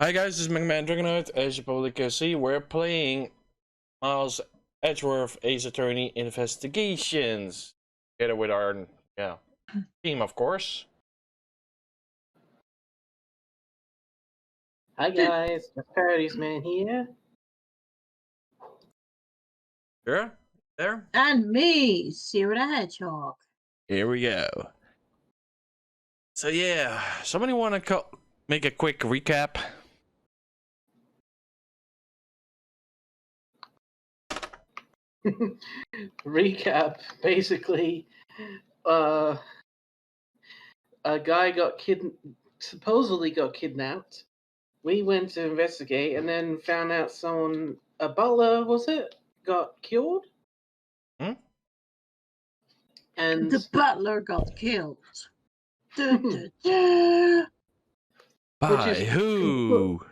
Hi guys, this is MegaDragonoid. As you probably can see, we're playing Miles Edgeworth Ace Attorney Investigations. Together with our team, of course. Hi guys, the Parodies Man here. Sure? There? And me, Sira the Hedgehog. Here we go. So yeah, somebody want to make a quick recap? Recap, basically, a guy supposedly got kidnapped. We went to investigate and then found out a butler, was it, got killed? Hmm? And the butler got killed. Duh, duh, duh. By who?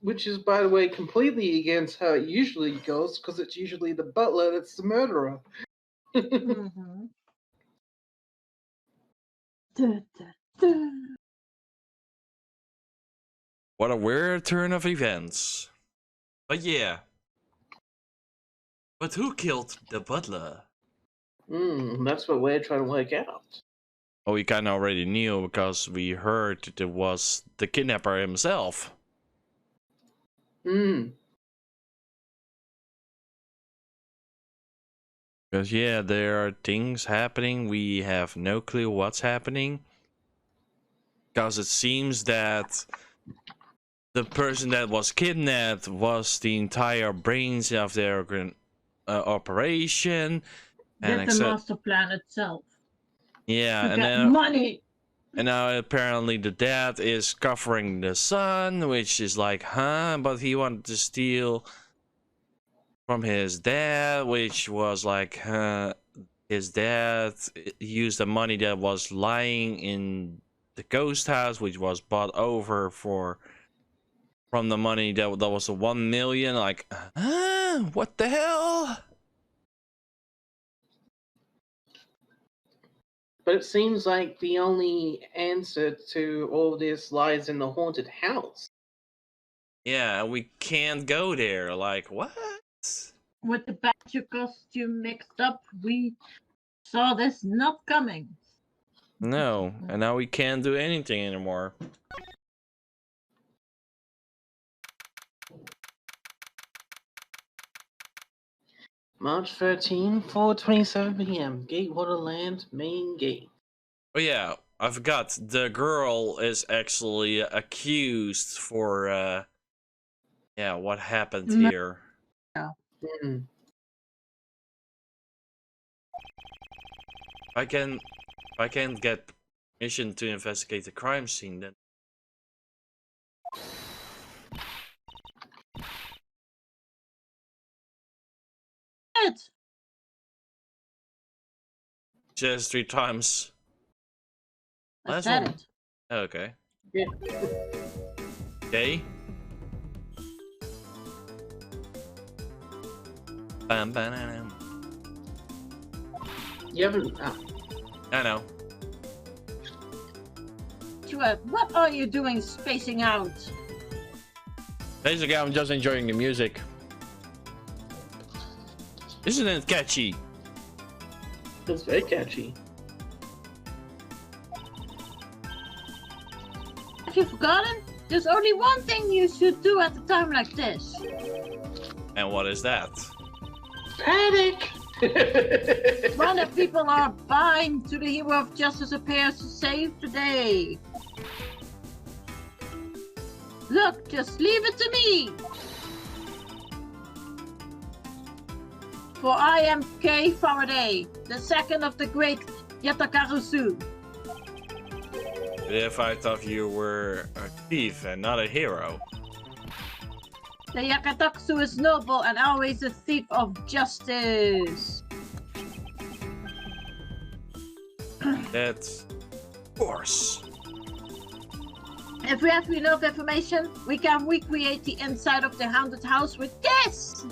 Which is, by the way, completely against how it usually goes, because it's usually the butler that's the murderer. Mm-hmm. Duh, duh, duh. What a weird turn of events. But yeah. But who killed the butler? That's what we're trying to work out. Oh, we kind of already knew because we heard it was the kidnapper himself. Because yeah, there are things happening. We have no clue what's happening. Because it seems that the person that was kidnapped was the entire brains of their operation. And the master plan itself. Yeah, to and get then money. And now apparently the dad is covering the son, which is like, huh? But he wanted to steal from his dad, which was like, his dad used the money that was lying in the ghost house, which was bought over from the money that was a 1 million. Like, huh? What the hell? But it seems like the only answer to all this lies in the haunted house. Yeah, we can't go there. Like, what? With the badger costume mixed up, we saw this not coming. No, and now we can't do anything anymore. March 13, 4:27 p.m. Gatewater Land, main gate. Oh yeah, I forgot. The girl is actually accused for yeah, what happened here. Yeah. I can't get permission to investigate the crime scene, then It. just 3 times. I said it. Okay. Yeah. Okay. Bam, bam, bam. You haven't. I know. What are you doing spacing out? Basically, I'm just enjoying the music. Isn't it catchy? It's very catchy. Have you forgotten? There's only one thing you should do at a time like this. And what is that? Panic! When the people are bind to the hero of justice appears to save the day. Look, just leave it to me. For I am Kay Faraday, the second of the great Yatakarusu. If I thought you were a thief and not a hero. The Yakataksu is noble and always a thief of justice. That's of course. If we have enough information, we can recreate the inside of the haunted house with this!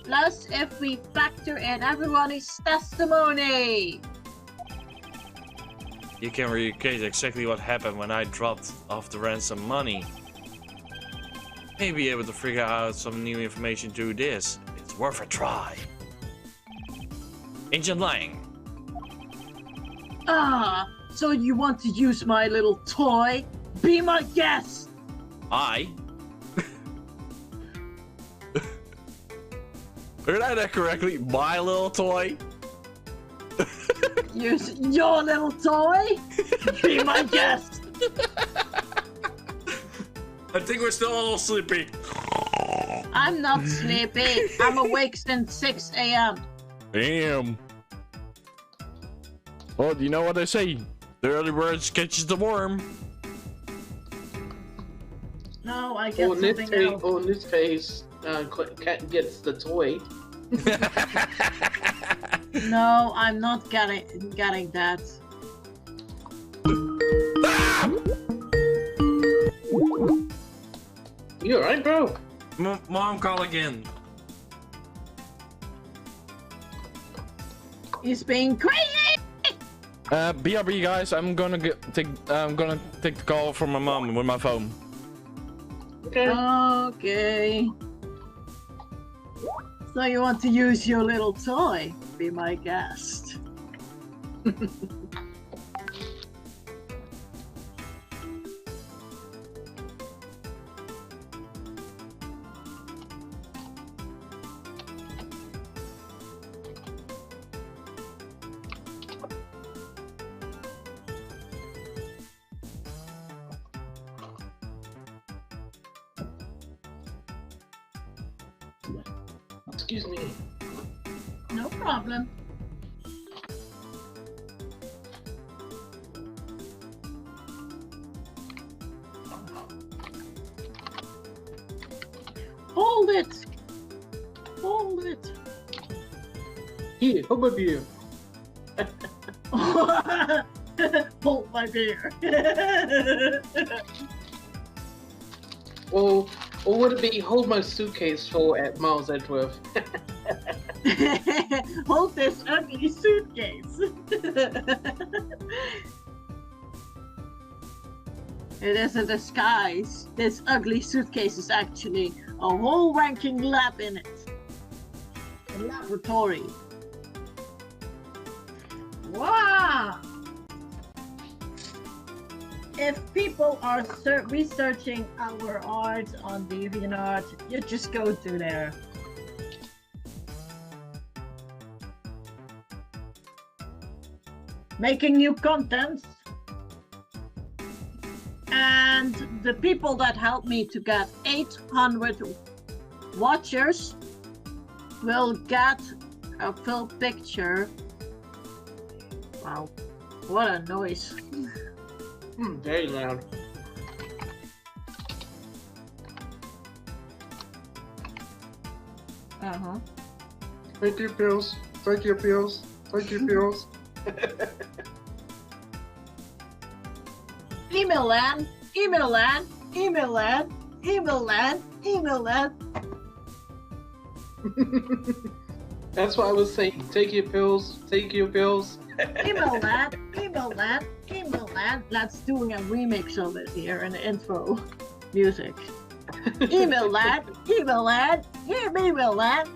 Plus, if we factor in everyone's testimony. you can recreate exactly what happened when I dropped off the ransom money. May be able to figure out some new information through this. It's worth a try. Ancient Lang. Ah, so you want to use my little toy? Be my guest! I? Heard I that correctly? My little toy? Use your little toy? Be my guest! I think we're still a little sleepy. I'm not sleepy. I'm awake since 6 a.m. Damn. Well, you know what they say? The early bird catches the worm. No, I get something else. On this face, Cat gets the toy. No, I'm not getting that. You alright, bro? Mom, call again. He's being crazy! BRB guys, I'm gonna take the call from my mom with my phone. Okay. Okay. So you want to use your little toy? Be my guest. Excuse me. No problem. Hold it! Hold it! Here, hold my beer. Hold my beer. Or would it be hold my suitcase for at Miles Edgeworth? Hold this ugly suitcase. It is a disguise. This ugly suitcase is actually a whole ranking lab in it. A laboratory. Wow! If people are researching our art on DeviantArt, you just go to there. Making new content. And the people that helped me to get 800 watchers will get a full picture. Wow, what a noise. Very loud. Uh-huh. Thank you, Pills. Thank you, Pills. Thank you, Pills. Email land, email land, email land, email land, email land. That's what I was saying. Take your pills. Take your pills. Email land, email land, email land. Let's doing a remix of it here in the intro music. Email land, email land, email land.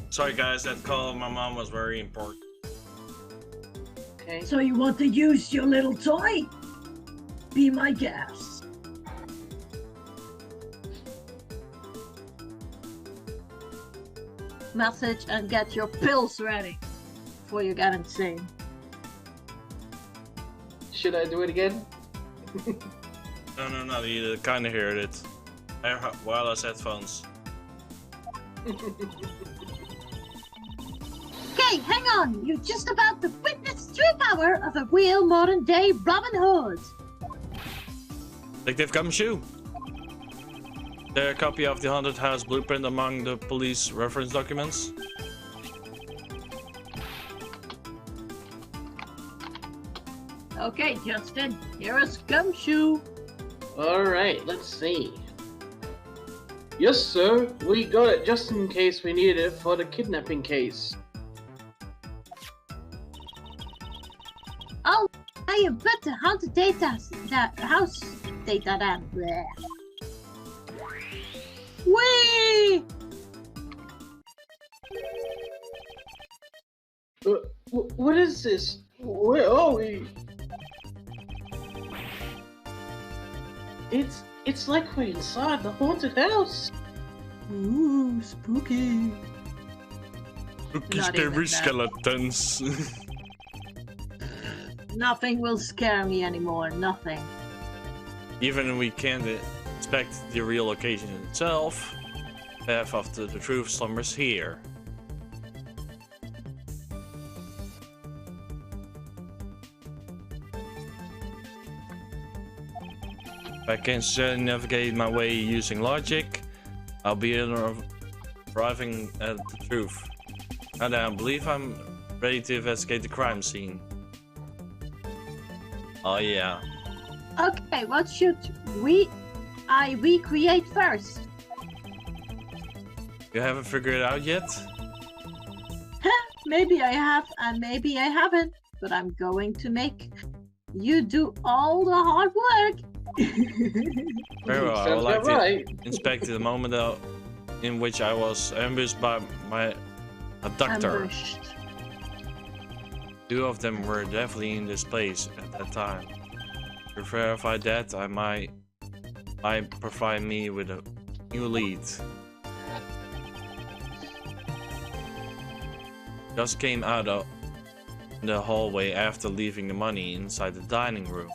Sorry guys, that call of my mom was very important. Okay. So you want to use your little toy? Be my guest. Message and get your pills ready before you get insane. Should I do it again? No, you kind of heard it. Wireless headphones. Okay, hang on. You're just about to witness true power of a real modern day Robin Hood. Detective Gumshoe. There a copy of the haunted house blueprint among the police reference documents? Okay, Justin, here's Gumshoe. Alright, let's see. Yes, sir. We got it just in case we need it for the kidnapping case. Oh, I have put the haunted data, that house data down. Bleh. Whee! What is this? Where are we? It's like we're inside the haunted house. Ooh, spooky. Spooky, Not even scary that. skeletons. Nothing will scare me anymore, nothing. Even we can't inspect the real location itself, half of the truth slumbers here. If I can certainly navigate my way using logic, I'll be arriving at the truth. And I believe I'm ready to investigate the crime scene. Oh yeah. Okay, what should we recreate first? You haven't figured it out yet? Maybe I have and maybe I haven't, but I'm going to make you do all the hard work. Very well, I Sounds would like about right. to inspect the moment in which I was ambushed by my abductor. Ambushed. Two of them were definitely in this place at that time. To verify that, I might provide me with a new lead. Just came out of the hallway after leaving the money inside the dining room.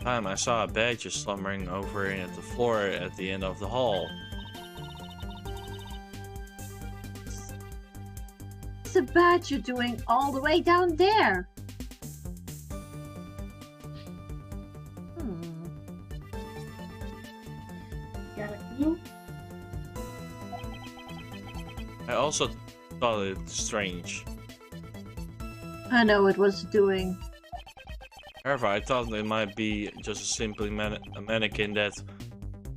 I saw a badger slumbering over at the floor at the end of the hall. What's the badger doing all the way down there? Got a clue? I also thought it strange. I know it was doing. However, I thought it might be just a simply a mannequin that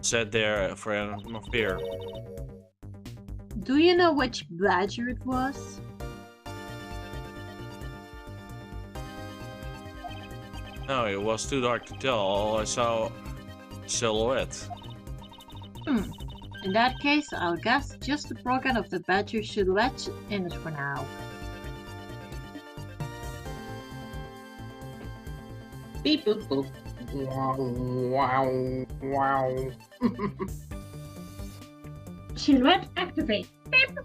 sat there for an affair. Do you know which badger it was? No, it was too dark to tell. All I saw silhouette. In that case, I'll guess just the program of the badger silhouette in it for now. Beep boop boop. Wow, wow, wow. Silhouette activate. Beep.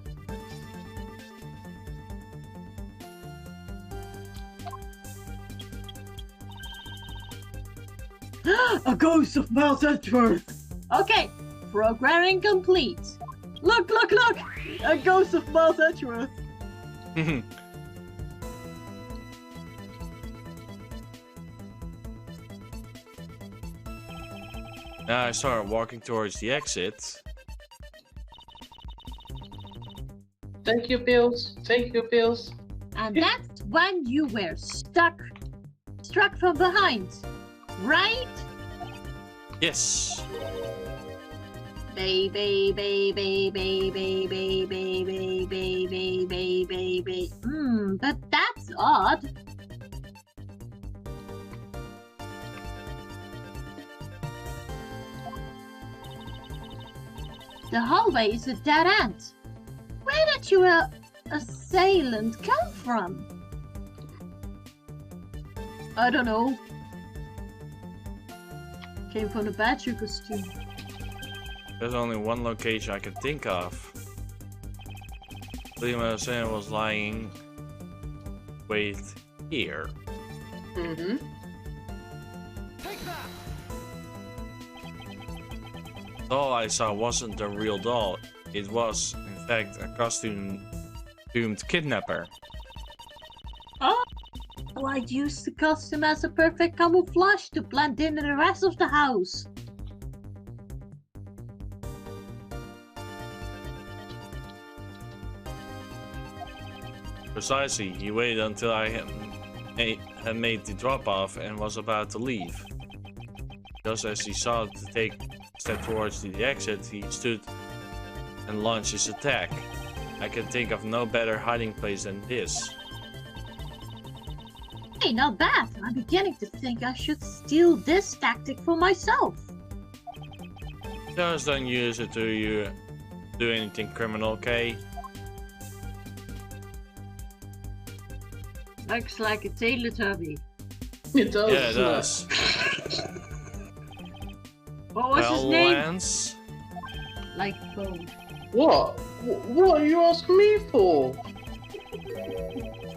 A ghost of Miles Edgeworth. Okay, programming complete. Look, look, look! A ghost of Miles Edgeworth. Now I started walking towards the exit. Thank you, Bills. Thank you, Bills. And that's when you were struck from behind, right? Yes. Baby, baby, baby, baby, baby, baby, baby, baby. But that's odd. The hallway is a dead end. Where did your assailant come from? I don't know. Came from the badger costume. There's only one location I can think of. Lima Sen was lying. Wait, here. Mm-hmm. The doll I saw wasn't a real doll. It was, in fact, a costumed kidnapper. Oh, I'd use the costume as a perfect camouflage to blend in the rest of the house. Precisely, he waited until I had made the drop-off and was about to leave. Just as he saw to take a step towards the exit, he stood and launched his attack. I can think of no better hiding place than this. Hey, not bad. I'm beginning to think I should steal this tactic for myself. Just don't use it to do anything criminal, okay? Looks like a Teletubby. It does. Yeah, it does. What was his name? Lance? Like both. What? What are you asking me for?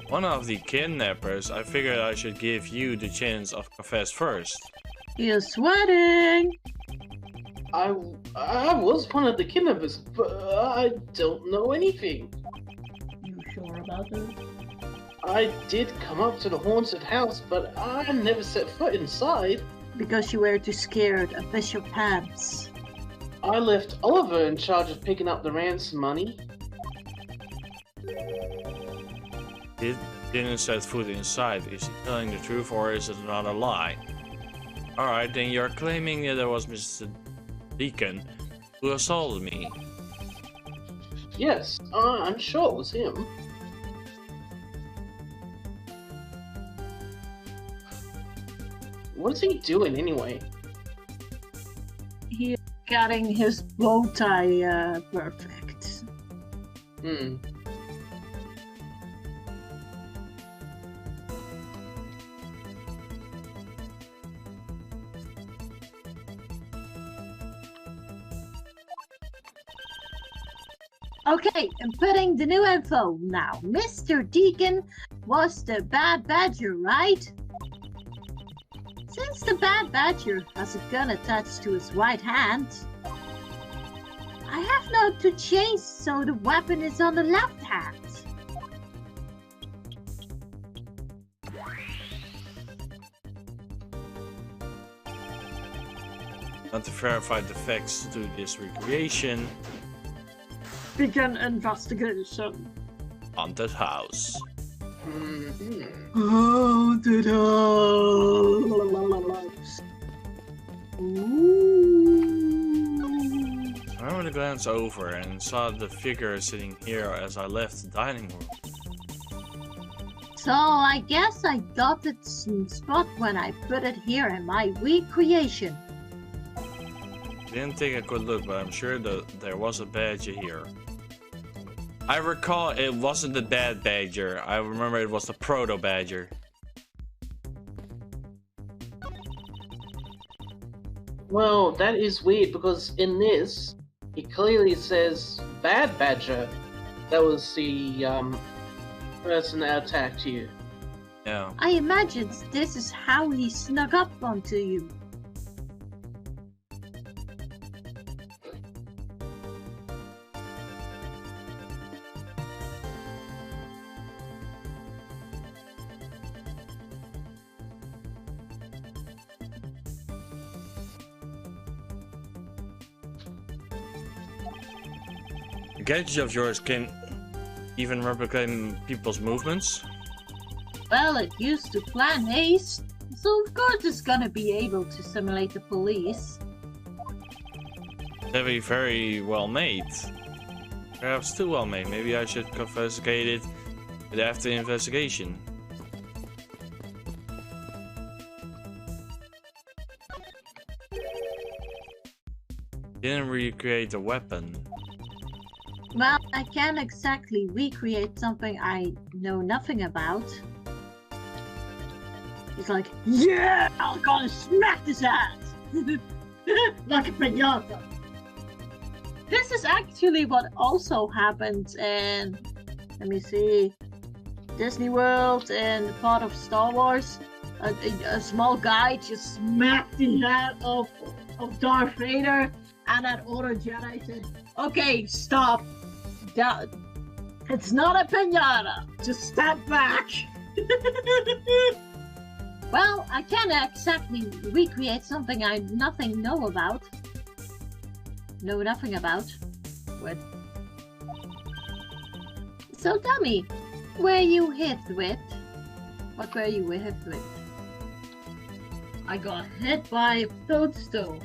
One of the kidnappers. I figured I should give you the chance of confess first. You're sweating. I was one of the kidnappers, but I don't know anything. You sure about this? I did come up to the haunted house, but I never set foot inside. Because you were too scared of Bishop Pants. I left Oliver in charge of picking up the ransom money. Didn't set foot inside. Is he telling the truth or is it another lie? Alright, then you're claiming that it was Mr. Deacon who assaulted me. Yes, I'm sure it was him. What is he doing anyway? He's getting his bow tie perfect. Okay, I'm putting the new info now. Mr. Deacon was the bad badger, right? Since the bad badger has a gun attached to his right hand, I have now to change so the weapon is on the left hand. Want to verify the facts to this recreation. Begin investigation. Haunted house. Haunted house. I remember to glance over and saw the figure sitting here as I left the dining room. So I guess I got it spot when I put it here in my recreation. Didn't take a good look, but I'm sure that there was a badger here. I recall it wasn't the bad badger. I remember it was the proto badger. Well, that is weird because in this, it clearly says bad badger. That was the person that attacked you. Yeah. I imagine this is how he snuck up onto you. The gadget of yours can even replicate people's movements. Well, it used to plan haste, so of course it's gonna be able to simulate the police. That'd be very well made. Perhaps too well made. Maybe I should confiscate it after the investigation. Didn't recreate the weapon. Well, I can't exactly recreate something I know nothing about. It's like, yeah, I'm gonna smack this ass! Like a pinata! This is actually what also happened in, let me see, Disney World and part of Star Wars. A small guy just smacked the head of Darth Vader, and that other Jedi said, okay, stop. It's not a pinata. Just step back. Well, I can't exactly recreate something I nothing know about. Know nothing about. What? So tell me, were you hit with? What were you hit with? I got hit by a toadstool.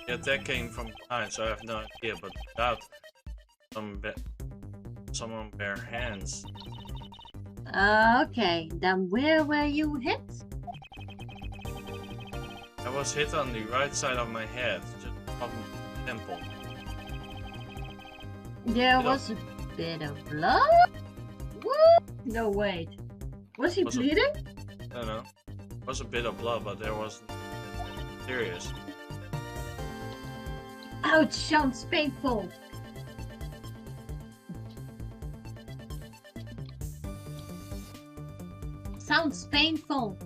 Yeah, that came from behind, so I have no idea, but without someone bare hands. Okay, then where were you hit? I was hit on the right side of my head, just above my temple. There was a bit of blood? What? No, wait. Was he bleeding? I don't know. It was a bit of blood, but there wasn't serious. Ouch, sounds painful. Sounds painful.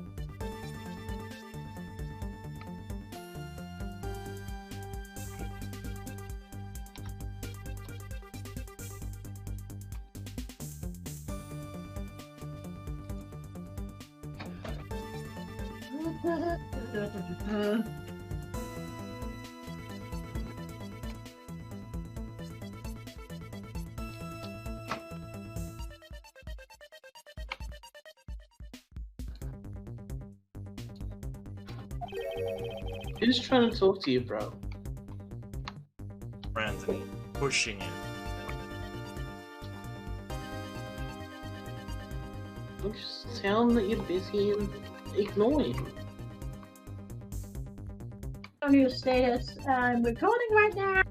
Who's trying to talk to you, bro? Anthony, pushing it. Just tell him that you're busy and ignore him. On your status, I'm recording right now.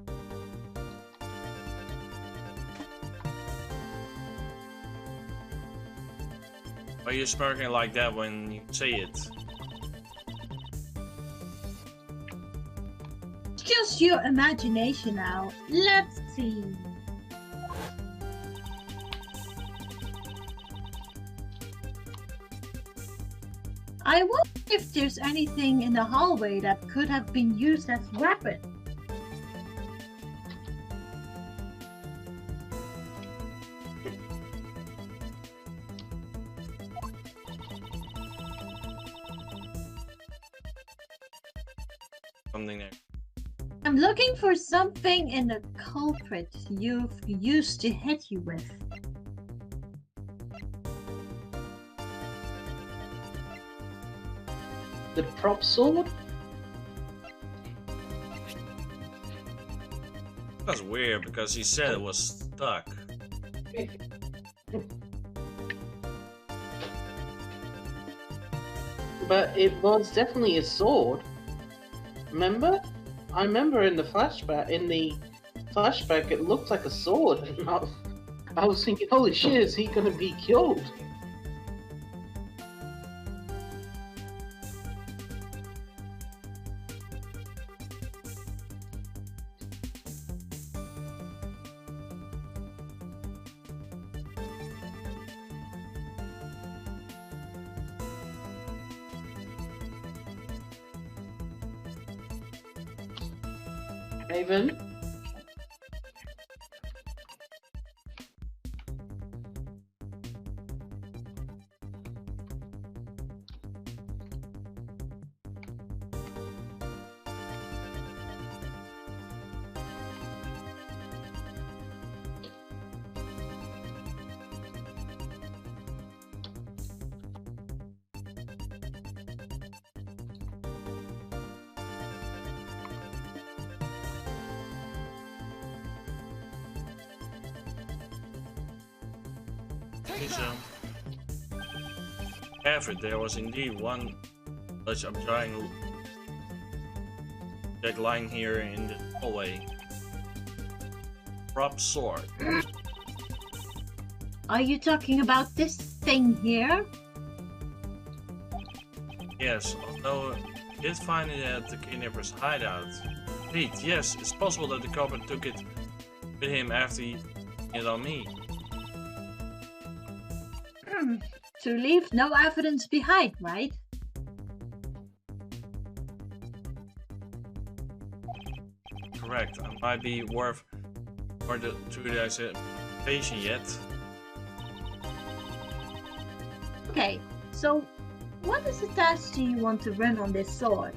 Why are you smirking like that when you say it? Just your imagination now. Let's see. I wonder if there's anything in the hallway that could have been used as a weapon. Something there. I'm looking for something in the culprit you've used to hit you with. The prop sword? That's weird because he said it was stuck. But it was definitely a sword. Remember? I remember in the flashback, it looked like a sword, and I was thinking, holy shit, is he gonna be killed? Raven? Effort, there was indeed one such I'm trying like lying here in the hallway. Prop sword. Are you talking about this thing here? Yes, although I did find it at the kidnapper's hideout. Pete, yes, it's possible that the culprit took it with him after he hit on me. To leave no evidence behind, right? Correct. I might be worth more to the patient yet. Okay, so what is the test you want to run on this sword?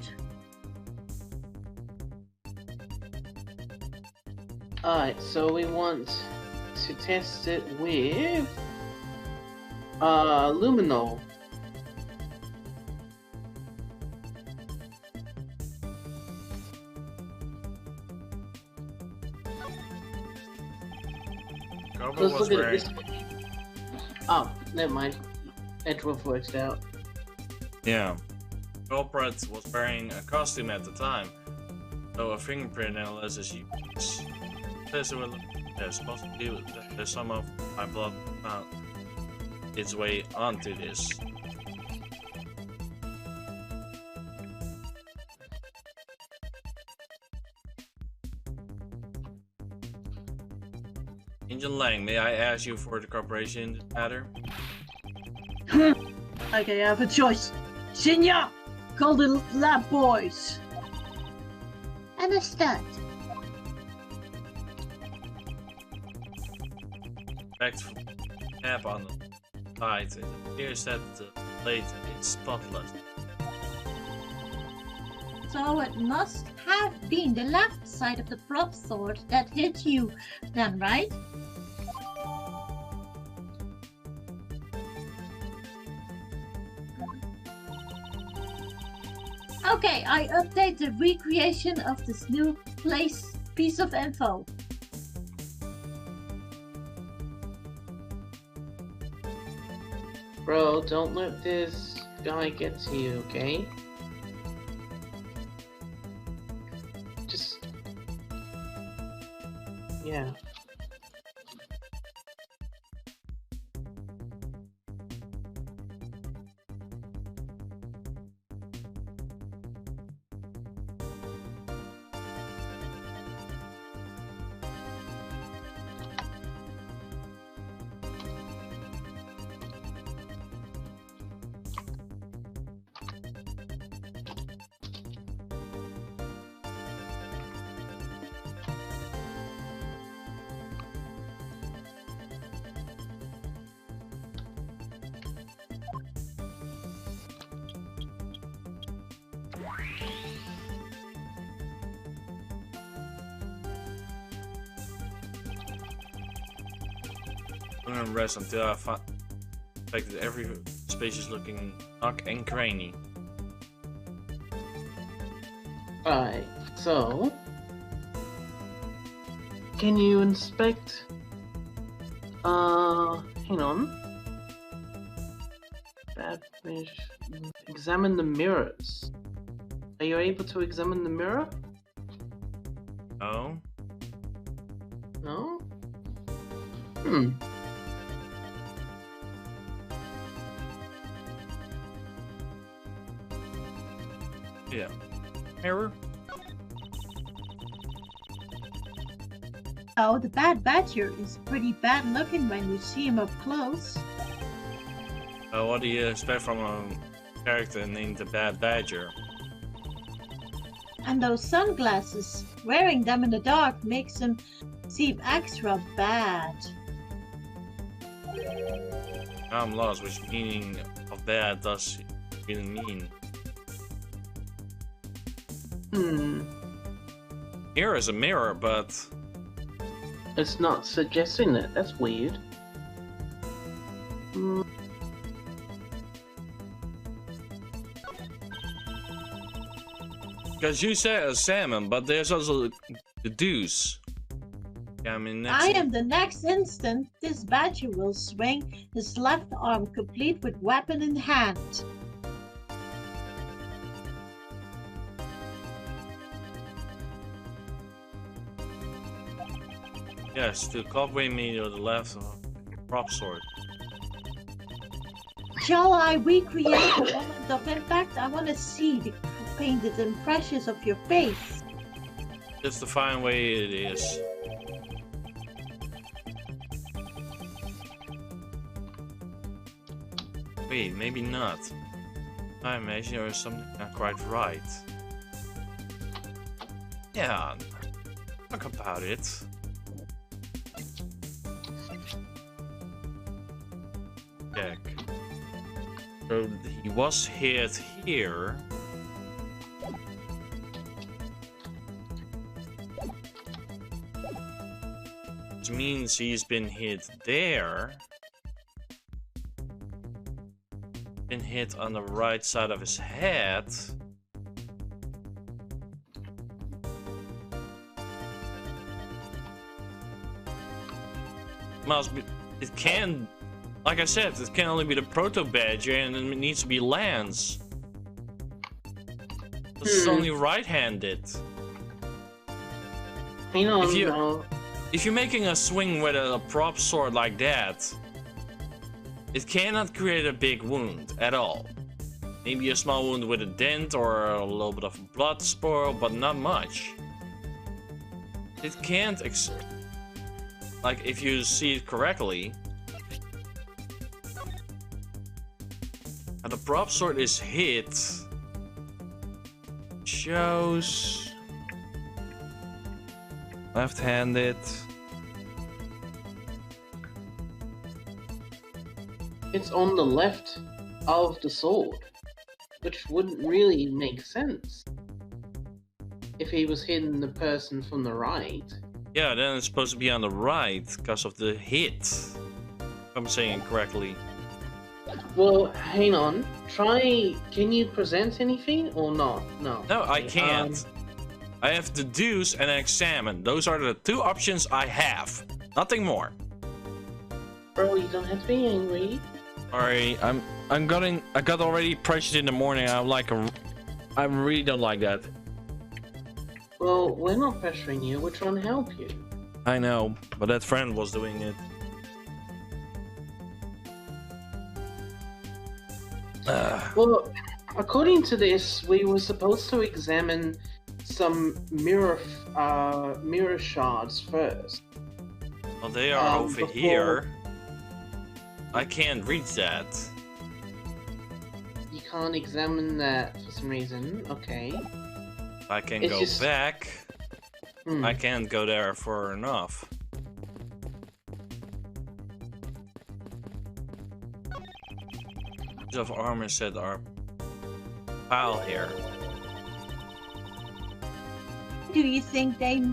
Alright, so we want to test it with Luminol. Cobra Let's was look at it wearing. this way. Oh, never mind. Edgeworth worked out. Yeah. Culprit was wearing a costume at the time, so a fingerprint analysis used. There's possibly there's some of my blood found its way onto this. Angel Lang, may I ask you for the cooperation in this matter? Okay, I have a choice. Shinya, call the lab boys. Understood. Back to tap on the side. It appears that the blade is spotless. So it must have been the left side of the prop sword that hit you then, right? Okay, I update the recreation of this new piece of info. Bro, don't let this guy get to you, okay? Just... yeah. I'm gonna rest until I affected every spacious looking nook and cranny. Alright, so... can you inspect... hang on. Examine the mirrors. Are you able to examine the mirror? Oh? No? Yeah. Mirror? Oh, the bad badger is pretty bad looking when you see him up close. What do you expect from a character named the Bad Badger? And those sunglasses, wearing them in the dark makes him seem extra bad. I'm lost. Which meaning of bad does it really mean? Mirror is a mirror, but It's not suggesting that. That's weird. because you said a salmon, but there's also the deuce. Yeah, I mean, I am the next instant this badger will swing his left arm complete with weapon in hand. yes, to cooperate me to the left prop sword. Shall I recreate the moment of impact? I want to see the painted impressions of your face. Just the fine way it is. Wait, maybe not. I imagine there is something not quite right. Yeah, talk about it. Check. So he was hit here. Which means he's been hit there. hit on the right side of his head. Must be. It can. Like I said, it can only be the proto badger, and it needs to be Lance. It's only right-handed. Hang on, If you're making a swing with a prop sword like that, it cannot create a big wound at all. Maybe a small wound with a dent or a little bit of blood spoil, but not much. It can't like, if you see it correctly, and the prop sword is hit, shows left-handed. It's on the left of the sword, which wouldn't really make sense if he was hitting the person from the right. Yeah, then it's supposed to be on the right because of the hit. If I'm saying it correctly. Well, hang on. Can you present anything or not? No. No, I can't. I have deduce and examine. Those are the two options I have. Nothing more. Bro, you don't have to be angry. Sorry, I got already pressured in the morning. I really don't like that. Well, we're not pressuring you. We're trying to help you. I know, but that friend was doing it. Well, according to this, we were supposed to examine some mirror shards first. Well, they are over here. I can't reach that. You can't examine that for some reason. Okay. I can go back. I can't go there for enough. Of armor set are pile here. Do you think they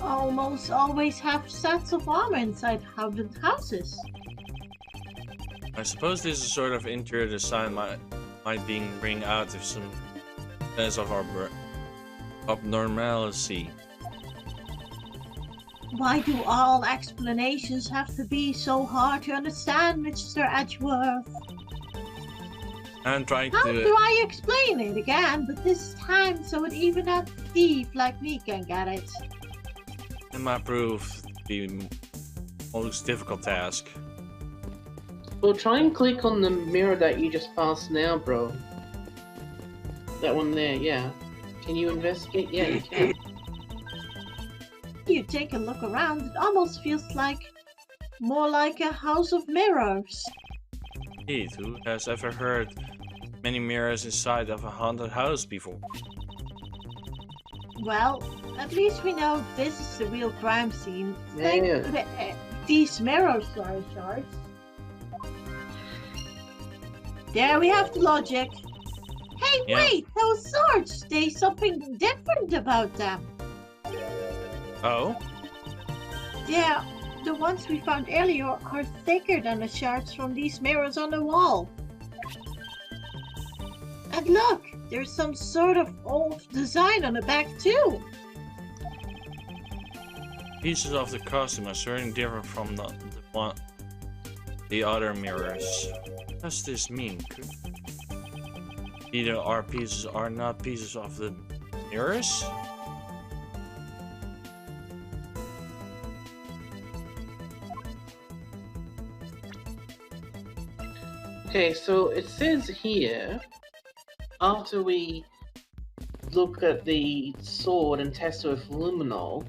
almost always have sets of armor inside haunted houses? I suppose this is sort of interior design might bring out of some sense of abnormality. Why do all explanations have to be so hard to understand, Mr. Edgeworth? I'm trying How to. do I explain it again, but this time so that even a thief like me can get it? It might prove to be most difficult task. Well, try and click on the mirror that you just passed now, bro. That one there, yeah. Can you investigate? Yeah, you can. You take a look around, it almost feels more like a house of mirrors. Indeed, who has ever heard many mirrors inside of a haunted house before? Well, at least we know this is the real crime scene. Yeah. These mirrors are shards. There we have the logic. Hey, Yeah. wait, those swords, there's something different about them. Oh? Yeah, the ones we found earlier are thicker than the shards from these mirrors on the wall. And look, there's some sort of old design on the back too. Pieces of the costume are certainly different from the other mirrors. What does this mean? Either our pieces are not pieces of the mirrors? Okay, so it says here, after we look at the sword and test it with luminol,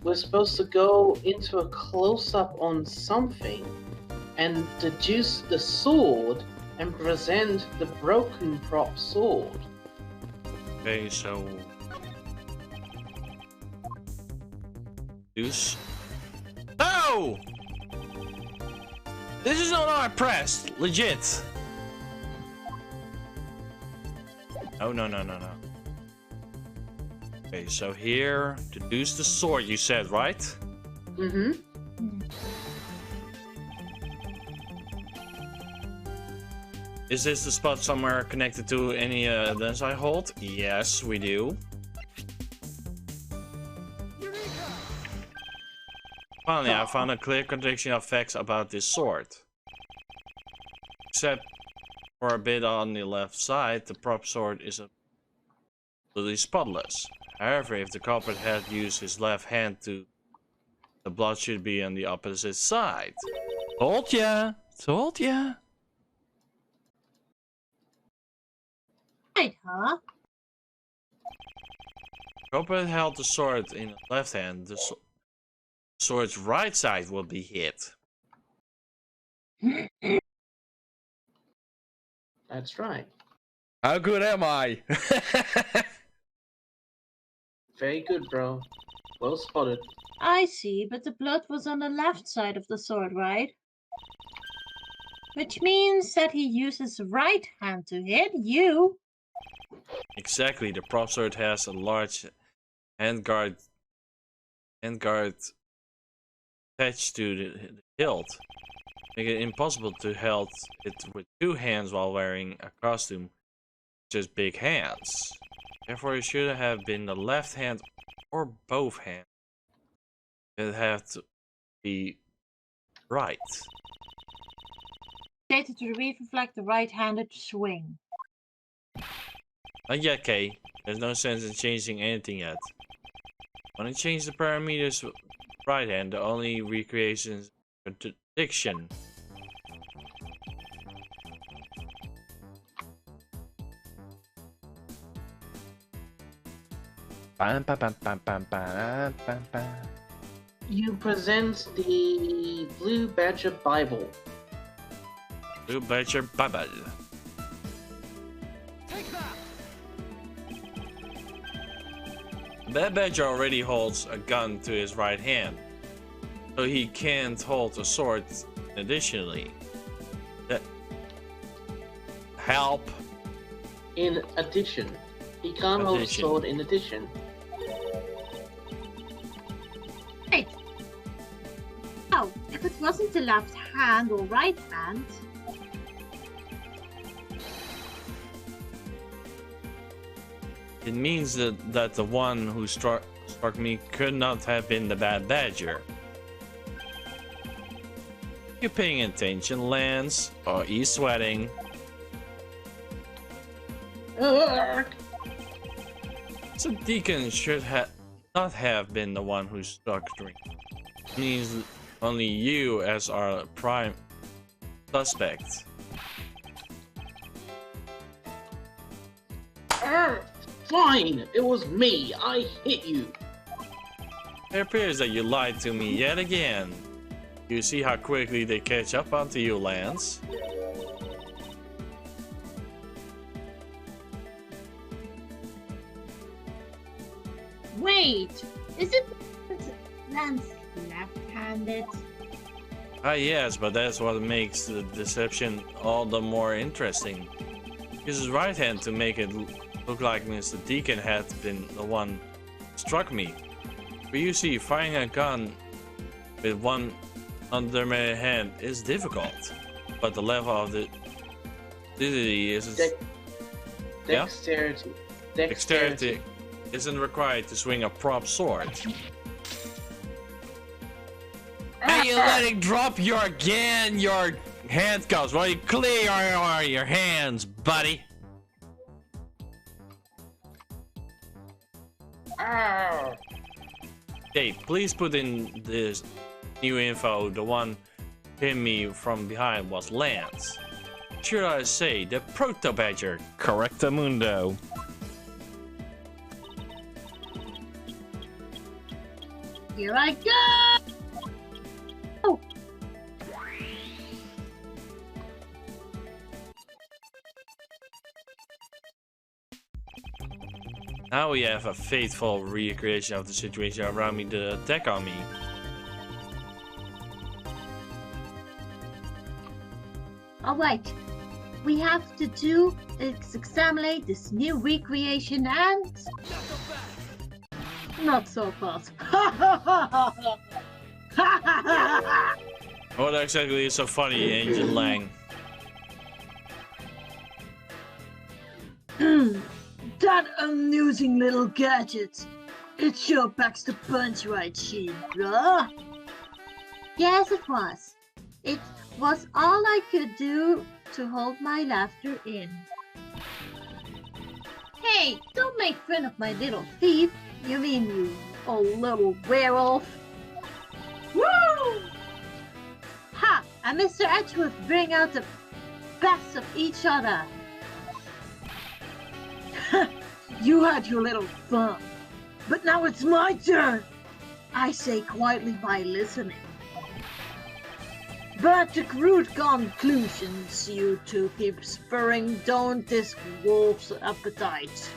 we're supposed to go into a close-up on something and deduce the sword and present the broken prop sword. Okay, so... Deuce. No! This is not what I pressed! Legit! Oh, no. Okay, so here, deduce the sword, you said, right? Mm-hmm. Is this the spot somewhere connected to any lens I hold? Yes, we do. Finally, I found a clear contradiction of facts about this sword. Except for a bit on the left side, the prop sword is absolutely spotless. However, if the culprit had used his left hand the blood should be on the opposite side. Told ya! Told ya! Right, huh? Culprit held the sword in the left hand. The sword's right side will be hit. That's right. How good am I? Very good, bro. Well spotted. I see, but the blood was on the left side of the sword, right? Which means that he used his right hand to hit you. Exactly, the prop sword has a large handguard attached to the hilt, making it impossible to hold it with two hands while wearing a costume, just big hands. Therefore, it should have been the left hand or both hands. It had to be right. Data to reflect the right-handed swing. Not yet, Kay. There's no sense in changing anything yet. When I change the parameters right hand, the only recreation is contradiction. You present the Blue Badger Bible. Blue Badger Bible. That Badger already holds a gun to his right hand, so he can't hold a sword additionally. That help. In addition, he can't hold a sword in addition. Wait. Oh, if it wasn't the left hand or right hand. It means that the one who struck me could not have been the bad Badger. You paying attention, Lance? Or you sweating? So Deacon should not have been the one who struck me. It means only you as our prime suspect. Fine, it was me. I hit you. It appears that you lied to me yet again. You see how quickly they catch up onto you, Lance? Wait, is it Lance left-handed? Ah yes, but that's what makes the deception all the more interesting. Use his right hand to make it look like Mr. Deacon had been the one who struck me. But you see, firing a gun with one under my hand is difficult. But the level of the dexterity is Dexterity. Dexterity isn't required to swing a prop sword. Hey, you letting drop your handcuffs while you clear your hands, buddy. Okay, please put in this new info. The one hitting me from behind was Lance. Should I say the Proto Badger? Correctamundo. Here I go! Oh. Now we have a faithful recreation of the situation around me to attack on me. Alright, we have to do is examine this new recreation and... Not so fast. What exactly is so funny, Angel Lang? That amusing little gadget. It sure packs the punch right, Sheila. Yes, it was. It was all I could do to hold my laughter in. Hey, don't make fun of my little thief. You mean you old little werewolf? Woo! Ha! And Mr. Edgeworth bring out the best of each other. You had your little fun. But now it's my turn. I say quietly by listening. But the crude conclusions you two keep spurring don't this wolf's appetite.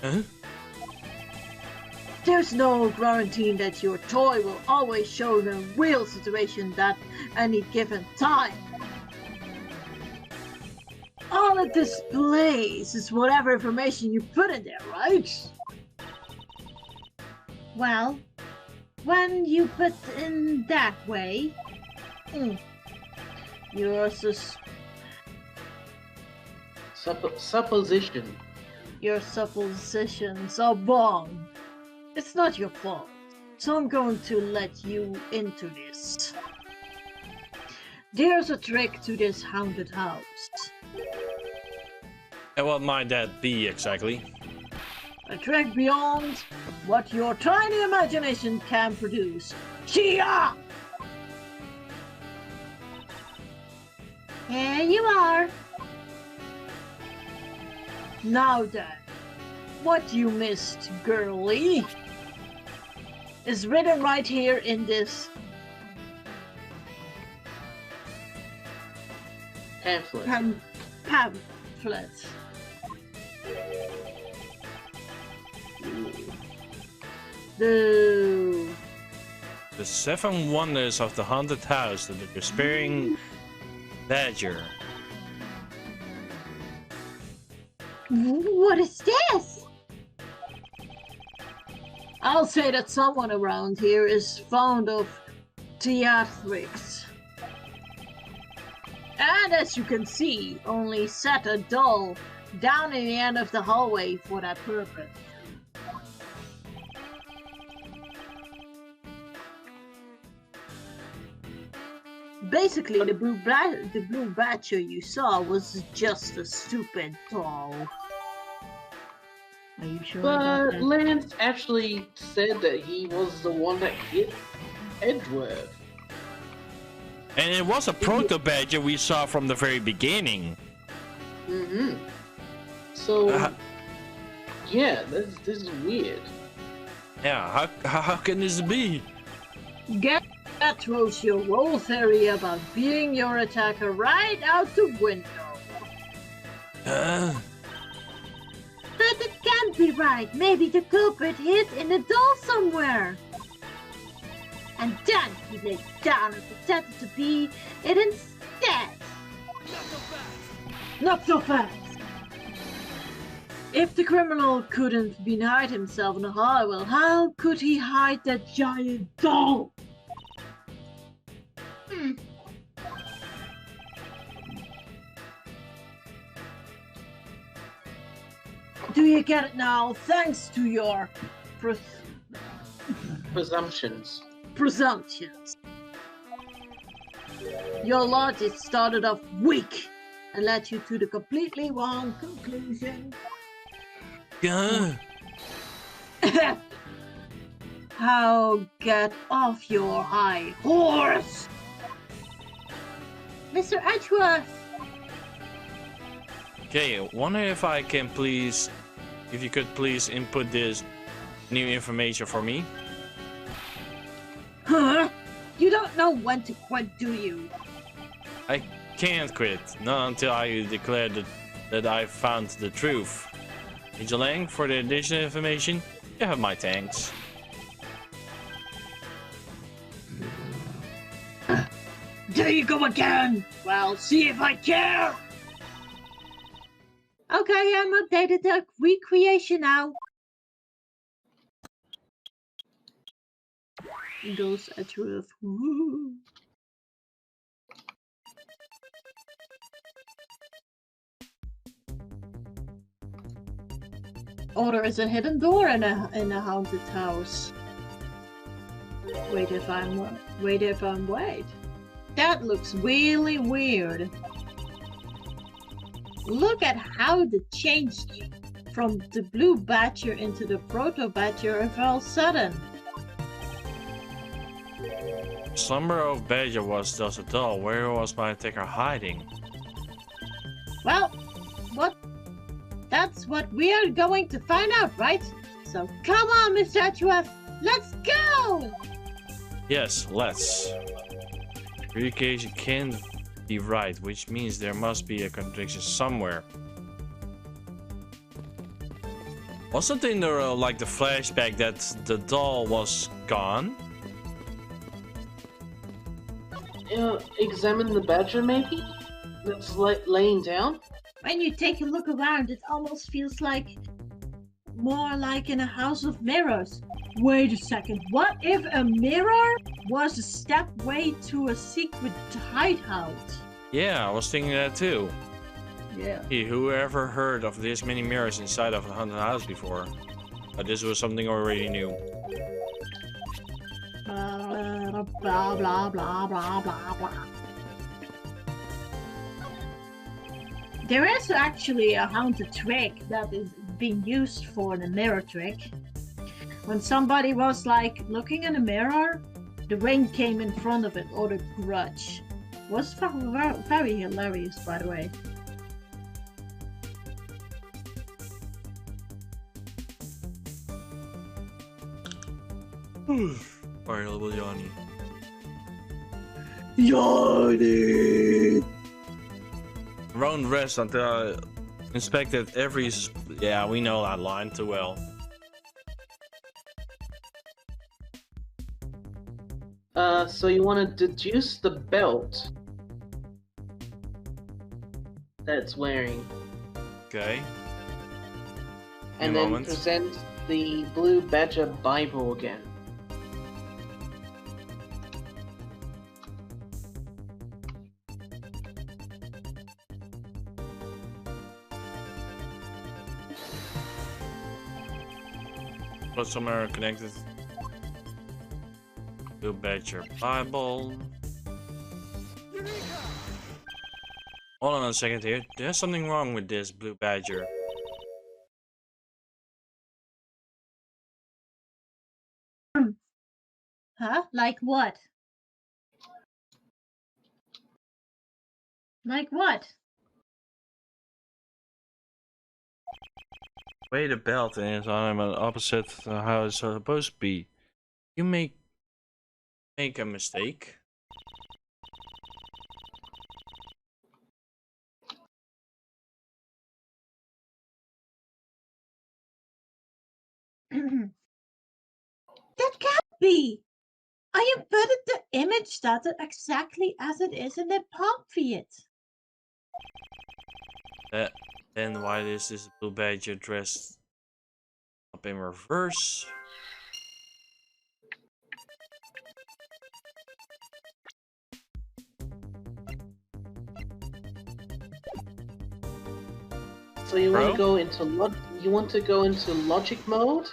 Huh? There's no guarantee that your toy will always show the real situation at any given time. All it displays is whatever information you put in there, right? Well, when you put in that way, Your Supposition. your suppositions are wrong. It's not your fault, so I'm going to let you into this. There's a trick to this haunted house. And what might that be exactly? A trick beyond what your tiny imagination can produce. Chia! here you are. Now then, what you missed, girlie, is written right here in this Pamphlet. pamphlet. The The 7 wonders of the haunted house and the despairing badger. What is this? I'll say that someone around here is fond of theatrics. And as you can see, only set a doll down in the end of the hallway for that purpose. Basically, the blue badger you saw was just a stupid doll. Are you sure about But that? Lance actually said that he was the one that hit Edgeworth. And it was a proto badger we saw from the very beginning. Mm-hmm. So, yeah, this is weird. Yeah, how can this be? That throws your whole theory about being your attacker right out the window. Uh, But it can't be right. Maybe the culprit hid in the doll somewhere. And then he laid down and pretended to be it instead. Not so fast! If the criminal couldn't hide himself in a hole, how could he hide that giant doll? Do you get it now? Thanks to your Presumptions. presumptions. Your logic started off weak and led you to the completely wrong conclusion. How get off your high horse? Mr. Edgeworth, Okay, wonder if I can please, if you could please input this new information for me. Huh? You don't know when to quit, do you? I can't quit, not until I declare that I found the truth. Lang, for the additional information, you have my thanks. There you go again! Well, see if I care! okay, I'm updated the recreation now. Goes Edgeworth. Woo. Or there is a hidden door in a haunted house. Wait if I'm right. That looks really weird. Look at how they changed from the blue badger into the proto badger all sudden. Slumber of Badger was just a doll. Where was my attacker hiding? Well, that's what we are going to find out, right? So come on, Mr. Edgeworth, let's go! Yes, let's. Communication can't be right, which means there must be a contradiction somewhere. Wasn't in the like the flashback that the doll was gone? Examine the badger, maybe? That's laying down? When you take a look around, it almost feels like more like in a house of mirrors. Wait a second, what if a mirror was a stepway to a secret hideout? Yeah, I was thinking that too. Yeah. Hey, who ever heard of this many mirrors inside of a haunted house before? But this was something already new. Blah, blah, blah, blah, blah, blah. There is actually a haunted trick that is being used for the mirror trick. When somebody was like looking in a mirror, the ring came in front of it, or the grudge. Was very hilarious, by the way. Alright, little Johnny. Johnny! Round rest until I inspected every. Yeah, we know that line too well. So you want to deduce the belt that it's wearing. Okay. And Few then moments. present the Blue Badger Bible again. Put somewhere connected. Blue Badger Bible. Hold on a second here. There's something wrong with this Blue Badger. Huh? Like what? Like what? Way the belt is on an opposite how it's supposed to be. You make a mistake. That can't be! I embedded the image data exactly as it is in the palm feed. Then why is this Blue Badger dressed up in reverse? So you want Bro? to go into logic mode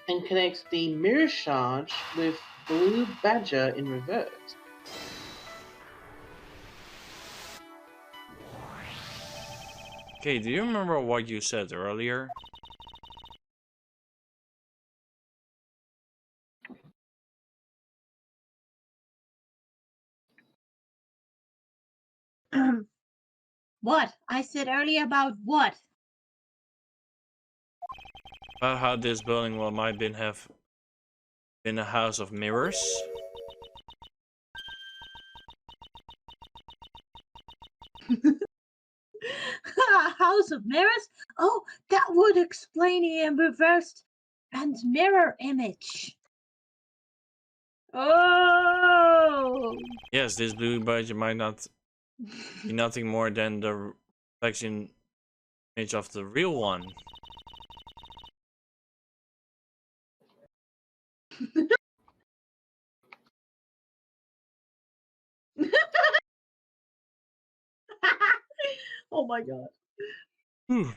and connect the mirror charge with Blue Badger in reverse. Okay, do you remember what you said earlier? What? I said earlier about what? About how this building might have been a house of mirrors? House of Mirrors? Oh, that would explain the reversed and mirror image. Oh! Yes, this Blue Badger might not be nothing more than the reflection image of the real one. Oh my god. Then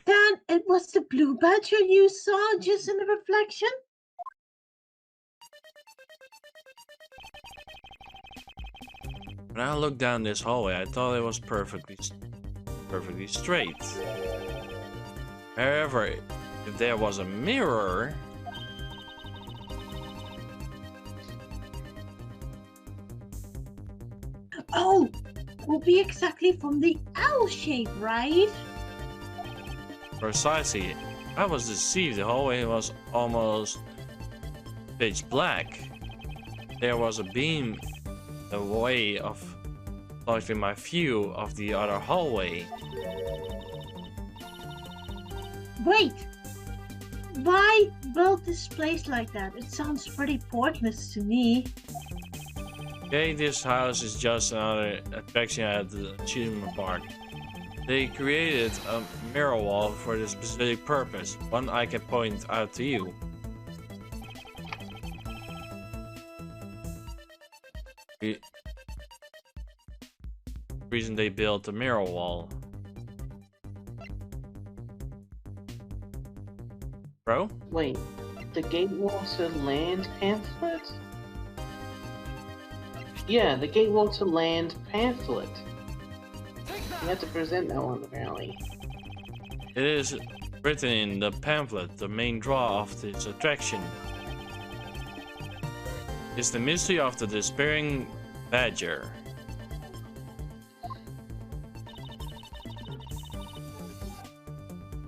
it was the blue badger you saw just in the reflection? When I looked down this hallway, I thought it was perfectly straight. However, if there was a mirror, Oh, will be exactly from the L shape, right? precisely, I was deceived. The hallway was almost pitch black. There was a beam, a way of blocking my view of the other hallway. Wait, why build this place like that? It sounds pretty pointless to me. Okay, this house is just another attraction at the achievement park. They created a mirror wall for this specific purpose, one I can point out to you. The reason they built the mirror wall. Bro? Wait, the Gateway to Land pamphlet? Yeah, the Gateway to Land pamphlet. You have to present that one, apparently. It is written in the pamphlet, the main draw of this attraction. It's the mystery of the despairing badger.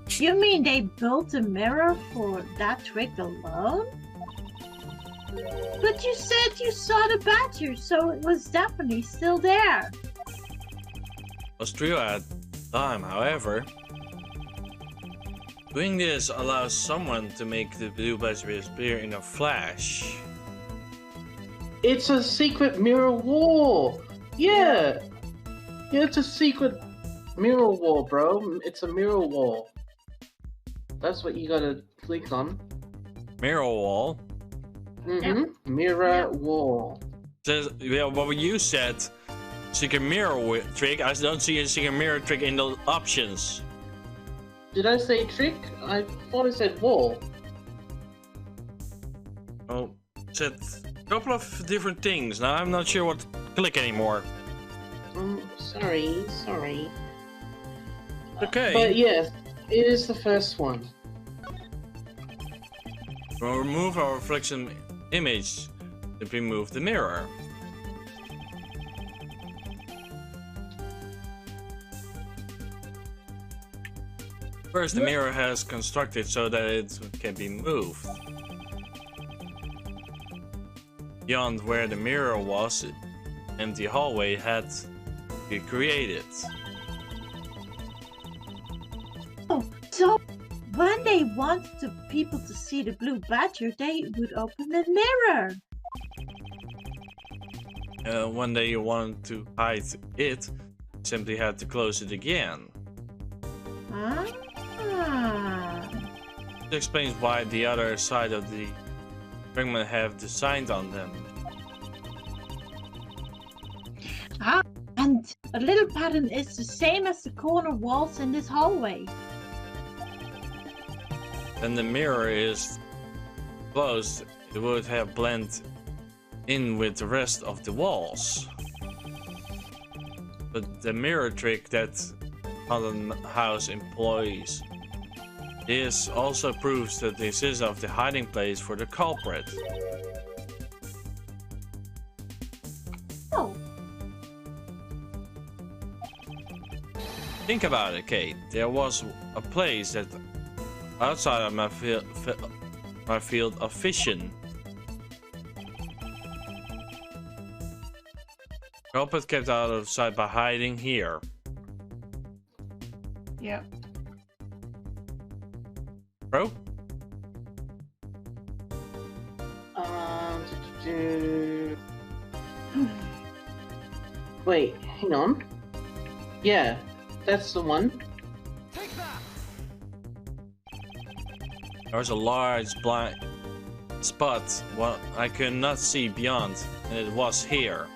You mean they built a mirror for that trick alone? But you said you saw the badger, so it was definitely still there. Was true at the time, however. Doing this allows someone to make the blue badger appear in a flash. It's a secret mirror wall! Yeah! Yeah, it's a secret mirror wall, bro. It's a mirror wall. That's what you gotta click on. Mirror wall. Mirror wall. Says, yeah, what you said, secret mirror trick. I don't see a secret mirror trick in the options. Did I say trick? I thought I said wall. Oh, said a couple of different things. Now I'm not sure what to click anymore. Sorry. Okay. But yes, it is the first one. We'll remove our reflection image. Simply move the mirror. First, the mirror has constructed so that it can be moved. Beyond where the mirror was, an empty hallway had to be created. Oh, so when they wanted the people to see the blue badger, they would open the mirror. When they wanted to hide it, simply had to close it again. Ah. This explains why the other side of the fragment have the signs on them. Ah, and a little pattern is the same as the corner walls in this hallway. When the mirror is closed, it would have blended in with the rest of the walls. But the mirror trick that Haunted House employs this also proves that this is of the hiding place for the culprit. Oh. Think about it, Kate. There was a place that outside of my field of vision. Culprit kept out of sight by hiding here. Yeah. Bro? Wait, hang on. Yeah, that's the one. There was a large blind spot what I could not see beyond, and it was here.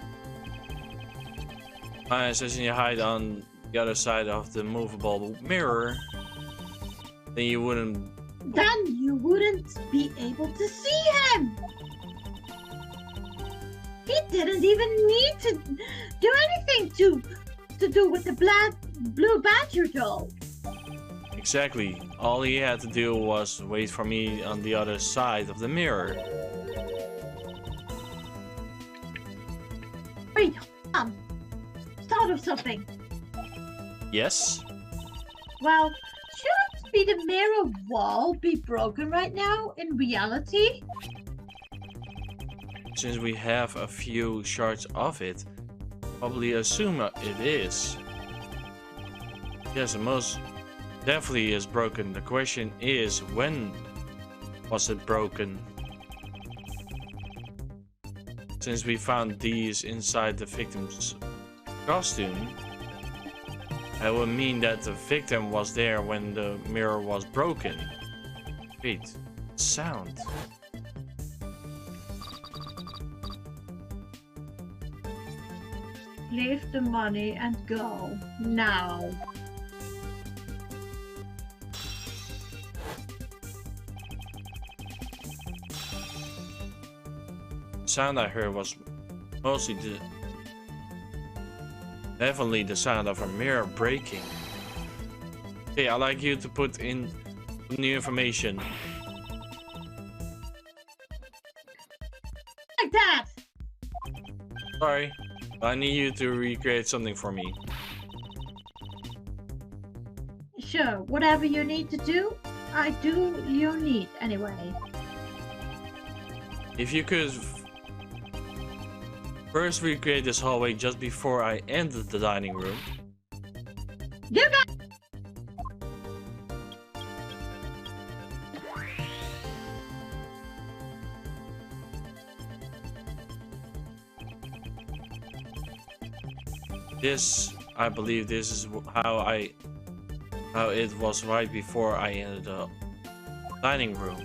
I essentially hide on the other side of the movable mirror then you wouldn't. Then you wouldn't be able to see him. He didn't even need to do anything to do with the blue badger doll. Exactly. All he had to do was wait for me on the other side of the mirror. Wait, hold on. Thought of something. Yes? Well, shouldn't be the mirror wall be broken right now in reality? Since we have a few shards of it, probably assume it is. Yes, most definitely is broken. The question is, when was it broken? Since we found these inside the victim's costume, that would mean that the victim was there when the mirror was broken. Wait, sound. Leave the money and go now. The sound I heard was mostly definitely the sound of a mirror breaking. Okay, I'd like you to put in new information. Like that! Sorry, but I need you to recreate something for me. Sure, whatever you need to do, I do you need anyway. If you could first recreate this hallway just before I entered the dining room. You got This, I believe this is how it was right before I entered the dining room.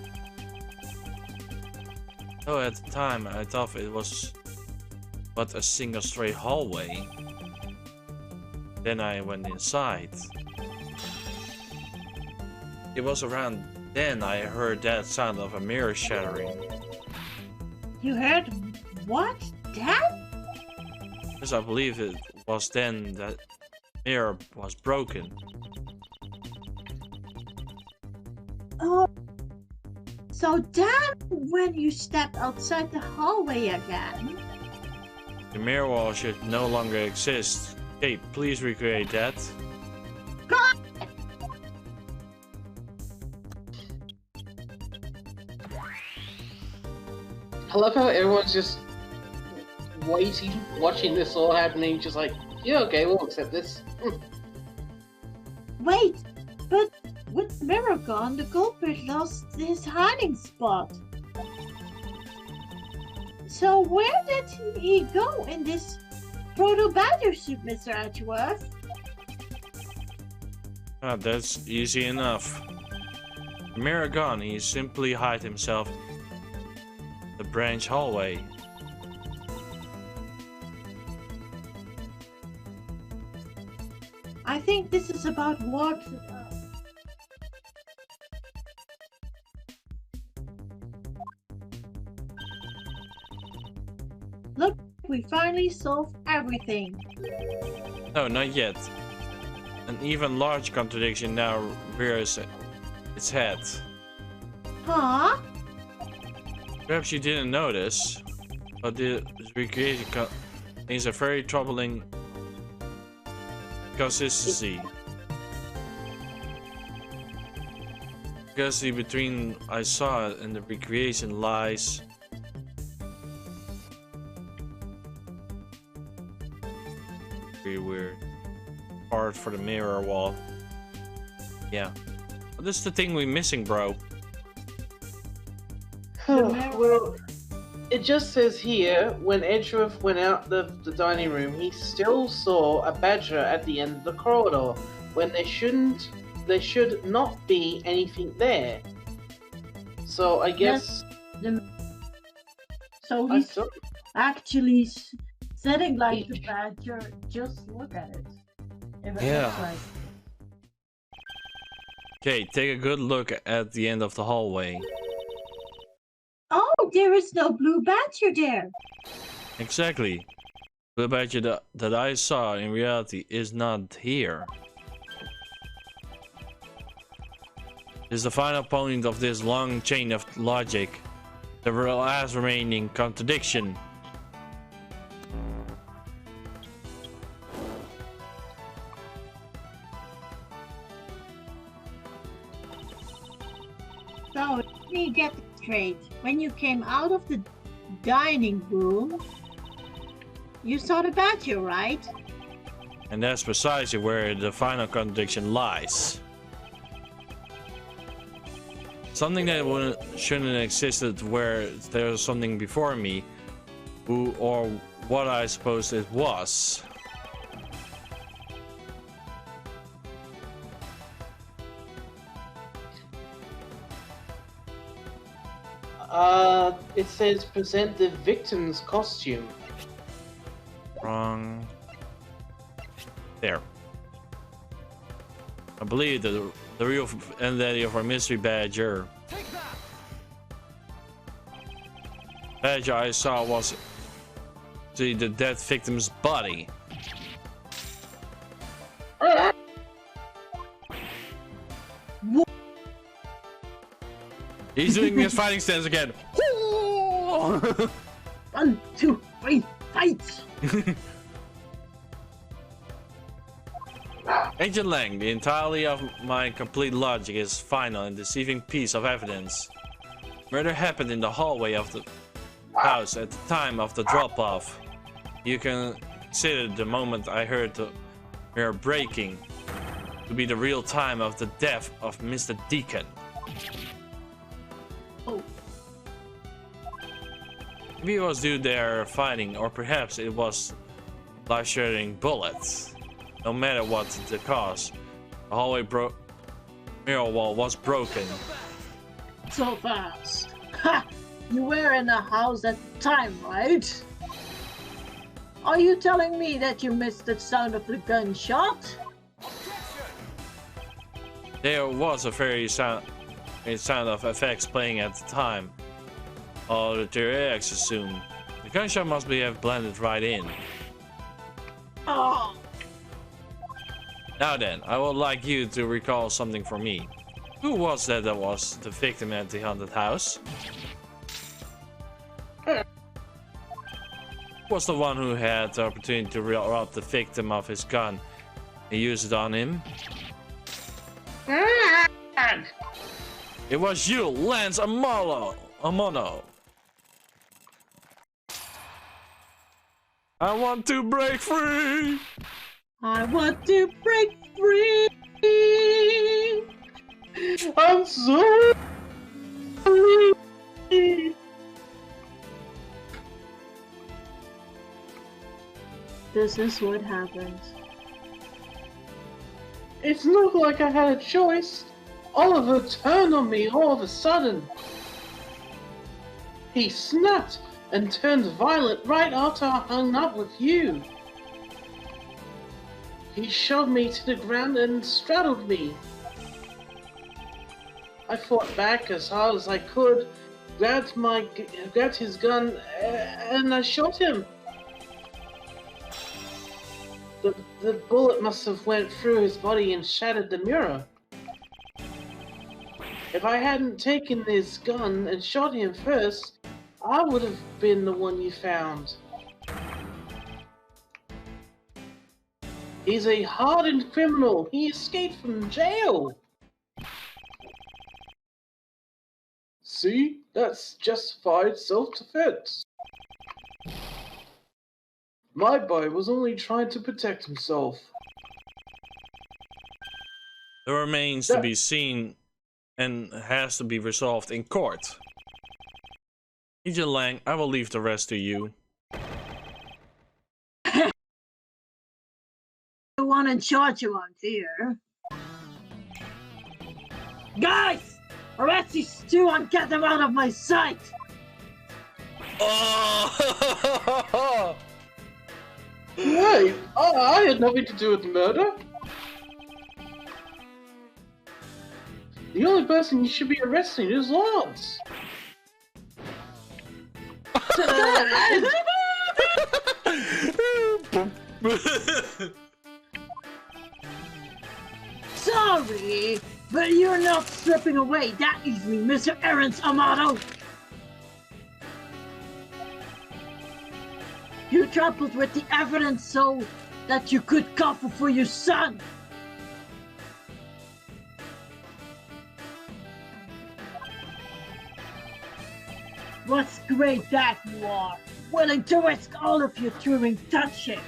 So at the time I thought it was but a single straight hallway. Then I went inside. It was around then I heard that sound of a mirror shattering. You heard what? That? Yes, I believe it was then that mirror was broken. Oh, so that when you stepped outside the hallway again? The mirror wall should no longer exist. Okay, please recreate that. I love how everyone's just waiting, watching this all happening, just like, yeah, okay, we'll accept this. Wait, but with the mirror gone, the culprit lost his hiding spot. So where did he go in this proto-badger suit, Mr. Edgeworth? Ah, that's easy enough. The mirror gone, he simply hid himself in the branch hallway. I think this is about what... Look, we finally solved everything. No, not yet. An even large contradiction now rears its head. Huh? Perhaps you didn't notice, but the recreation contains a very troubling consistency. Consistency between I saw it and the recreation lies. Very weird. Part for the mirror wall. Yeah. But this is the thing we're missing, bro. Well, it just says here, when Edgeworth went out the dining room, he still saw a badger at the end of the corridor, when there should not be anything there. So I guess... So I he's thought- actually sitting like the badger. Just look at it. If it Yeah. looks like. Okay, take a good look at the end of the hallway. Oh, there is no blue badger there. Exactly. The badger that I saw in reality is not here. Is the final point of this long chain of logic. The last remaining contradiction. So, let me get it straight. When you came out of the dining room, you saw the badger, right? And that's precisely where the final contradiction lies. Something that shouldn't have existed where there was something before me, who or what I suppose it was. It says present the victim's costume. Wrong. There. I believe that the real identity of our mystery badger. Badger I saw was the dead victim's body. He's doing his fighting stance again. 1, 2, 3, fight! Agent Lang, the entirety of my complete logic is final and deceiving piece of evidence. Murder happened in the hallway of the house at the time of the drop-off. You can consider the moment I heard the mirror breaking to be the real time of the death of Mr. Deacon. Oh. Maybe it was due to their fighting, or perhaps it was life-shattering bullets. No matter what the cause, the hallway mirror wall was broken. So fast. Ha! You were in the house at the time, right? Are you telling me that you missed the sound of the gunshot? There was a very sound of effects playing at the time. All the theories assume the gunshot must have blended right in. Oh. Now then, I would like you to recall something for me. Who was that was the victim at the haunted house? Who was the one who had the opportunity to rob the victim of his gun and use it on him? It was you, Lance Amono. I want to break free! I want to break free! I'm sorry! This is what happened. It's not like I had a choice. Oliver turned on me all of a sudden. He snapped and turned violent right after I hung up with you. He shoved me to the ground and straddled me. I fought back as hard as I could, grabbed his gun, and I shot him. The bullet must have went through his body and shattered the mirror. If I hadn't taken his gun and shot him first, I would have been the one you found. He's a hardened criminal. He escaped from jail. See? That's justified self-defense. My boy was only trying to protect himself. It remains to be seen and has to be resolved in court. Agent Lang, I will leave the rest to you. The one in charge around here. Guys! Arrest these two and get them out of my sight! Oh! Wait, I had nothing to do with the murder. The only person you should be arresting is Lords. Sorry, but you're not slipping away that easily, Mr. Aaron's Amato. You trampled with the evidence so that you could cover for your son. What's great that you are, willing to risk all of your Turing touching.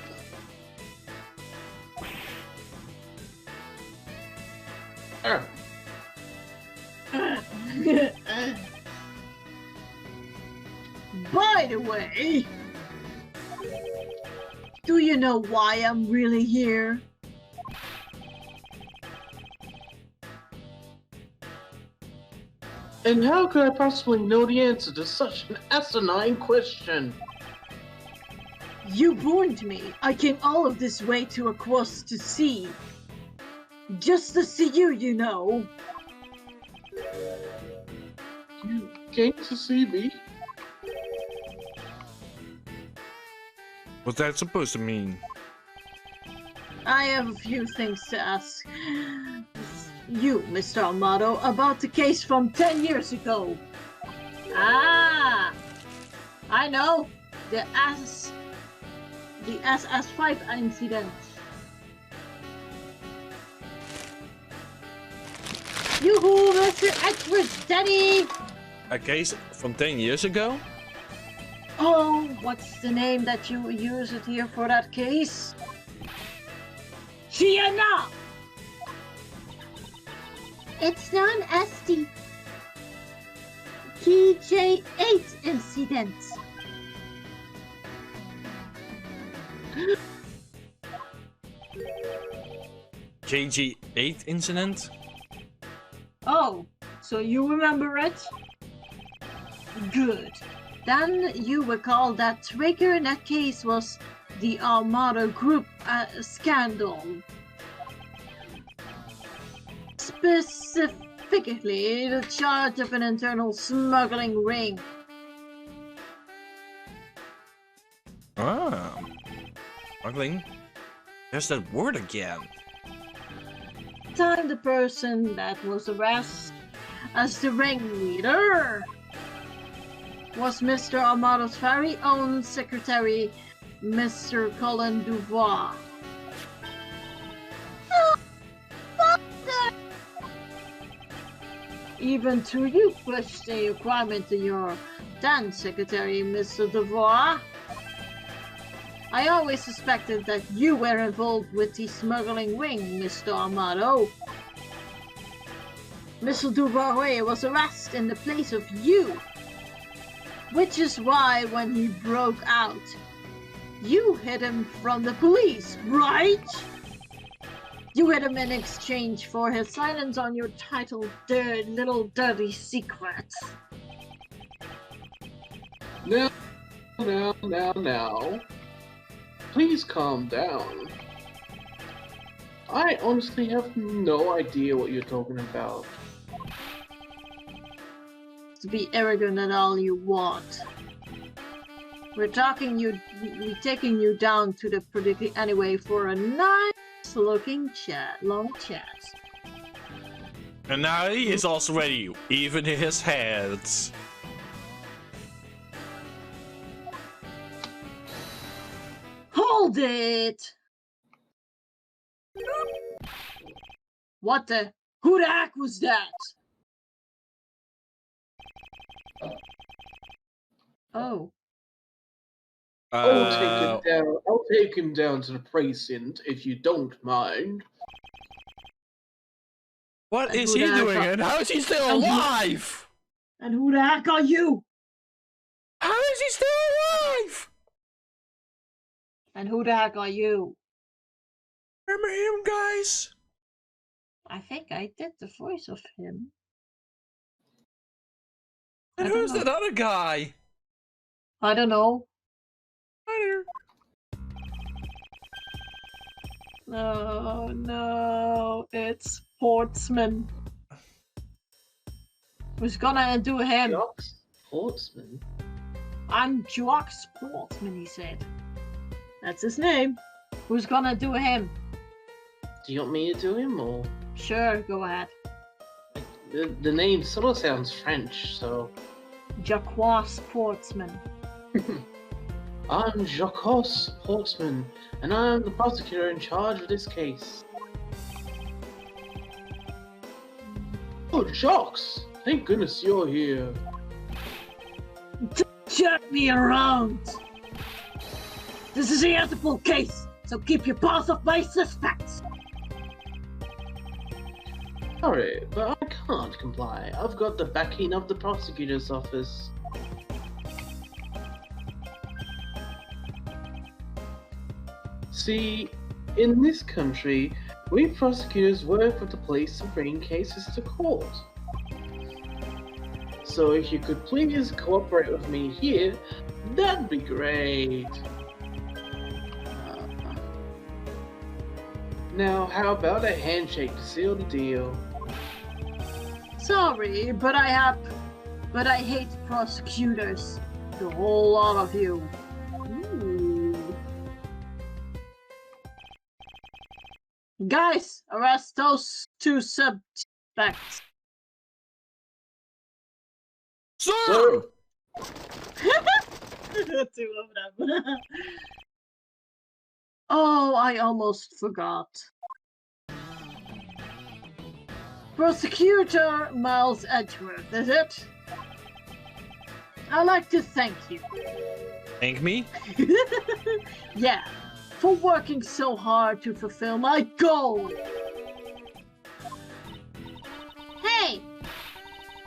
By the way, do you know why I'm really here? And how could I possibly know the answer to such an asinine question? You warned me. I came all of this way to across to sea. Just to see you, you know. You came to see me? What's that supposed to mean? I have a few things to ask you, Mr. Amato, about the case from 10 years ago. Ah! I know! The SS5 incident. Yoo-hoo, Mr. Edgeworth, Daddy! A case from 10 years ago? Oh, what's the name that you used here for that case? Shiana! It's known as the KJ8 incident. KG8 incident? Oh, so you remember it? Good. Then you recall that trigger in that case was the Armada Group scandal. Specifically, the charge of an internal smuggling ring. Ah. Smuggling? There's that word again. Time the person that was arrested as the ringleader was Mr. Amato's very own secretary, Mr. Colin Dubois. Even to you pushed a requirement in your then secretary, Mr. Dubois. I always suspected that you were involved with the smuggling ring, Mr. Amato. Mr. Dubois was arrested in the place of you. Which is why when he broke out, you hid him from the police, right? You hid him in exchange for his silence on your title, little dirty secrets. Now. Please calm down. I honestly have no idea what you're talking about. To be arrogant at all you want. We're taking you down to the predicament anyway for a nice looking long chat. And now he is also ready, even in his hands. Hold it! What the? Who the heck was that? Oh. I'll take him down to the precinct if you don't mind. What is he doing and how is he still alive? And who the heck are you? How is he still alive? And who the heck are you? Remember him, guys? I think I did the voice of him. And who's that other guy? I don't know. Oh no, it's Portsman. Who's gonna do him? Jocks Sportsman? I'm Jock Sportsman, he said. That's his name. Who's gonna do him? Do you want me to do him, or...? Sure, go ahead. The name sort of sounds French, so... Jacques Sportsman. I'm Jacques Sportsman, and I'm the prosecutor in charge of this case. Oh, Jacques! Thank goodness you're here. Jerk me around! This is a Interpol case, so keep your paws off my suspects! Sorry, but I can't comply. I've got the backing of the prosecutor's office. See, in this country, we prosecutors work with the police to bring cases to court. So if you could please cooperate with me here, that'd be great. Now, how about a handshake to seal the deal? Sorry, but I hate prosecutors. The whole lot of you. Ooh. Guys, arrest those two suspects. Sir! Two of them. Oh, I almost forgot. Prosecutor Miles Edgeworth, is it? I'd like to thank you. Thank me? Yeah, for working so hard to fulfill my goal. Hey!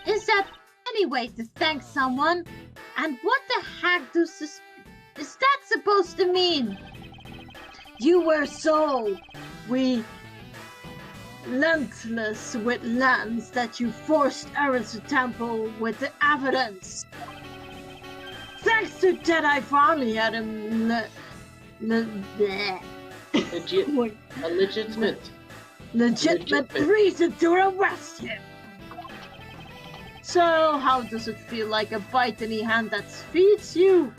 Is that any way to thank someone? And what the heck is that supposed to mean? You were so relentless with lands that you forced Eris to temple with the evidence. Thanks to that, I finally had him legitimate reason to arrest him. So, how does it feel like a bite in the hand that feeds you?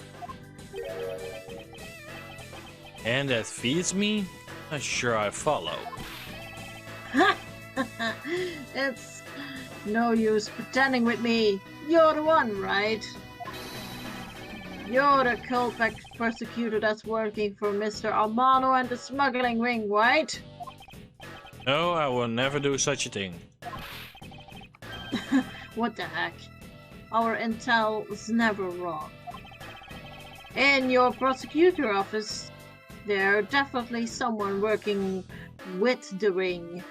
And that feeds me? Not sure I follow. It's no use pretending with me. You're the one, right? You're the culprit persecutor that's working for Mr. Armano and the smuggling ring, right? No, I will never do such a thing. What the heck? Our intel is never wrong. In your prosecutor office, there's definitely someone working with the ring.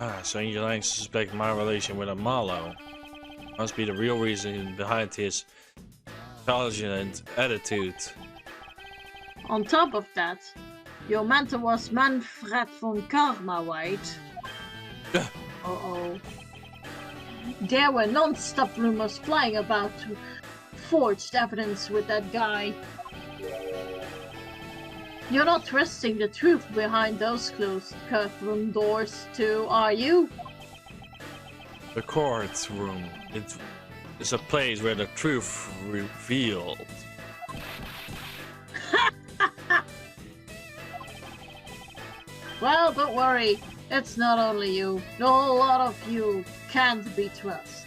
Ah, so you're like to suspect my relation with Amalo. Must be the real reason behind his intelligent attitude. On top of that, your mentor was Manfred von Karma, right? Uh-oh. There were non-stop rumors flying about forged evidence with that guy. You're not trusting the truth behind those closed courtroom doors too, are you? The courtroom. It's a place where the truth revealed. Well, don't worry. It's not only you. The whole lot of you can't be trusted.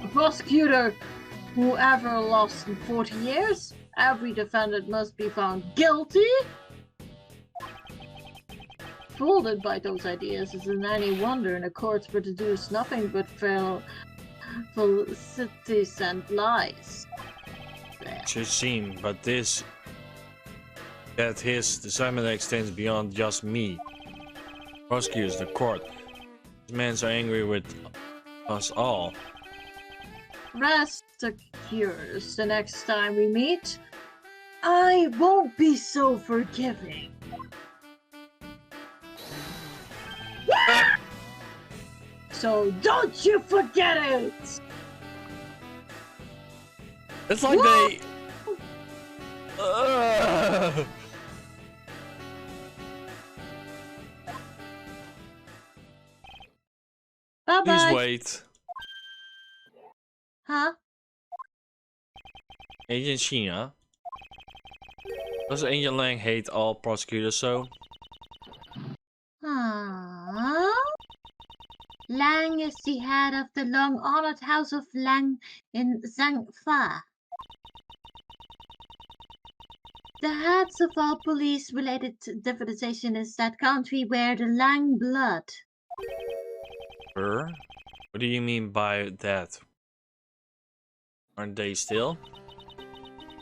A prosecutor who ever lost in 40 years? Every defendant must be found guilty? Fooled by those ideas isn't any wonder in a court produce nothing but falsities and lies. Should seem, but that his discernment extends beyond just me. Prosecutors, the court. These men are angry with us all. Rest assured, the next time we meet, I won't be so forgiving. So don't you forget it! It's like they... Bye Please bye. wait. Huh? Agent Sheena. Does Agent Lang hate all prosecutors so? Huh? Lang is the head of the long-honored House of Lang in Zhangfa. The heads of all police-related divisions in that country wear the Lang blood. What do you mean by that? Aren't they still?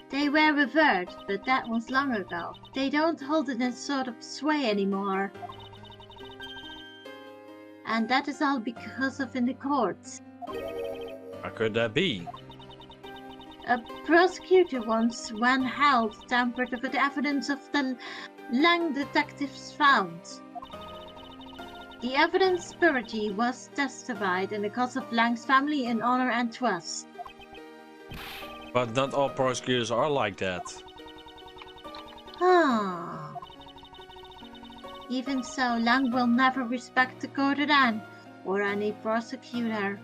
They were revered, but that was long ago. They don't hold it in sort of sway anymore. And that is all because of in the courts. How could that be? A prosecutor once, when held, tampered with the evidence of the Lang detectives found. The evidence purity was testified in the cause of Lang's family in honor and trust. But not all prosecutors are like that. Ah. Even so, Lang will never respect the court again, or any prosecutor.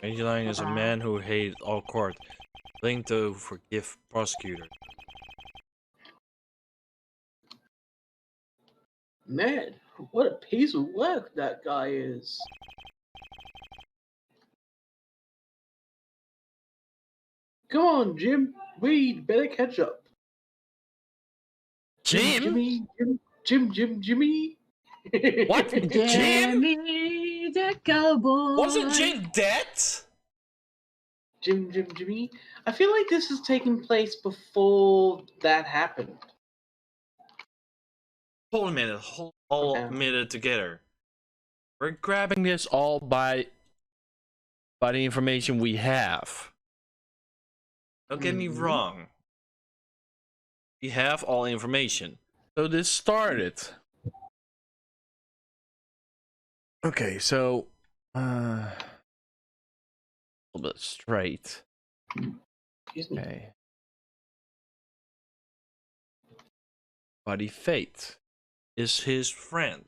Agent Lang is a man who hated all court, willing to forgive prosecutor. Man, what a piece of work that guy is. Come on, Jim. We'd better catch up. Jim? Jimmy. What? Jim? Jimmy the cowboy. Wasn't Jim dead? Jimmy. I feel like this is taking place before that happened. Hold a minute. Hold a minute together. We're grabbing this all by the information we have. Don't get me wrong. We have all information. So this started. Okay, so a little bit straight. Excuse me. Okay. Buddy Fate is his friend.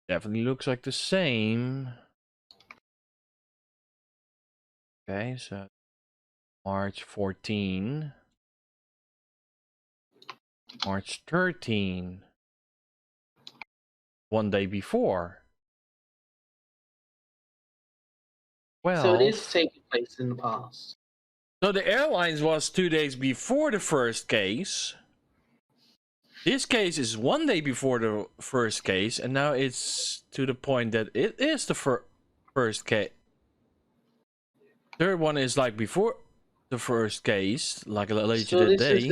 Definitely looks like the same. Okay, so March 14. March 13. One day before. Well, So it is taking place in the past. So the airlines was 2 days before the first case. This case is 1 day before the first case, and now it's to the point that it is the first case. Third one is like before the first case, like later that day.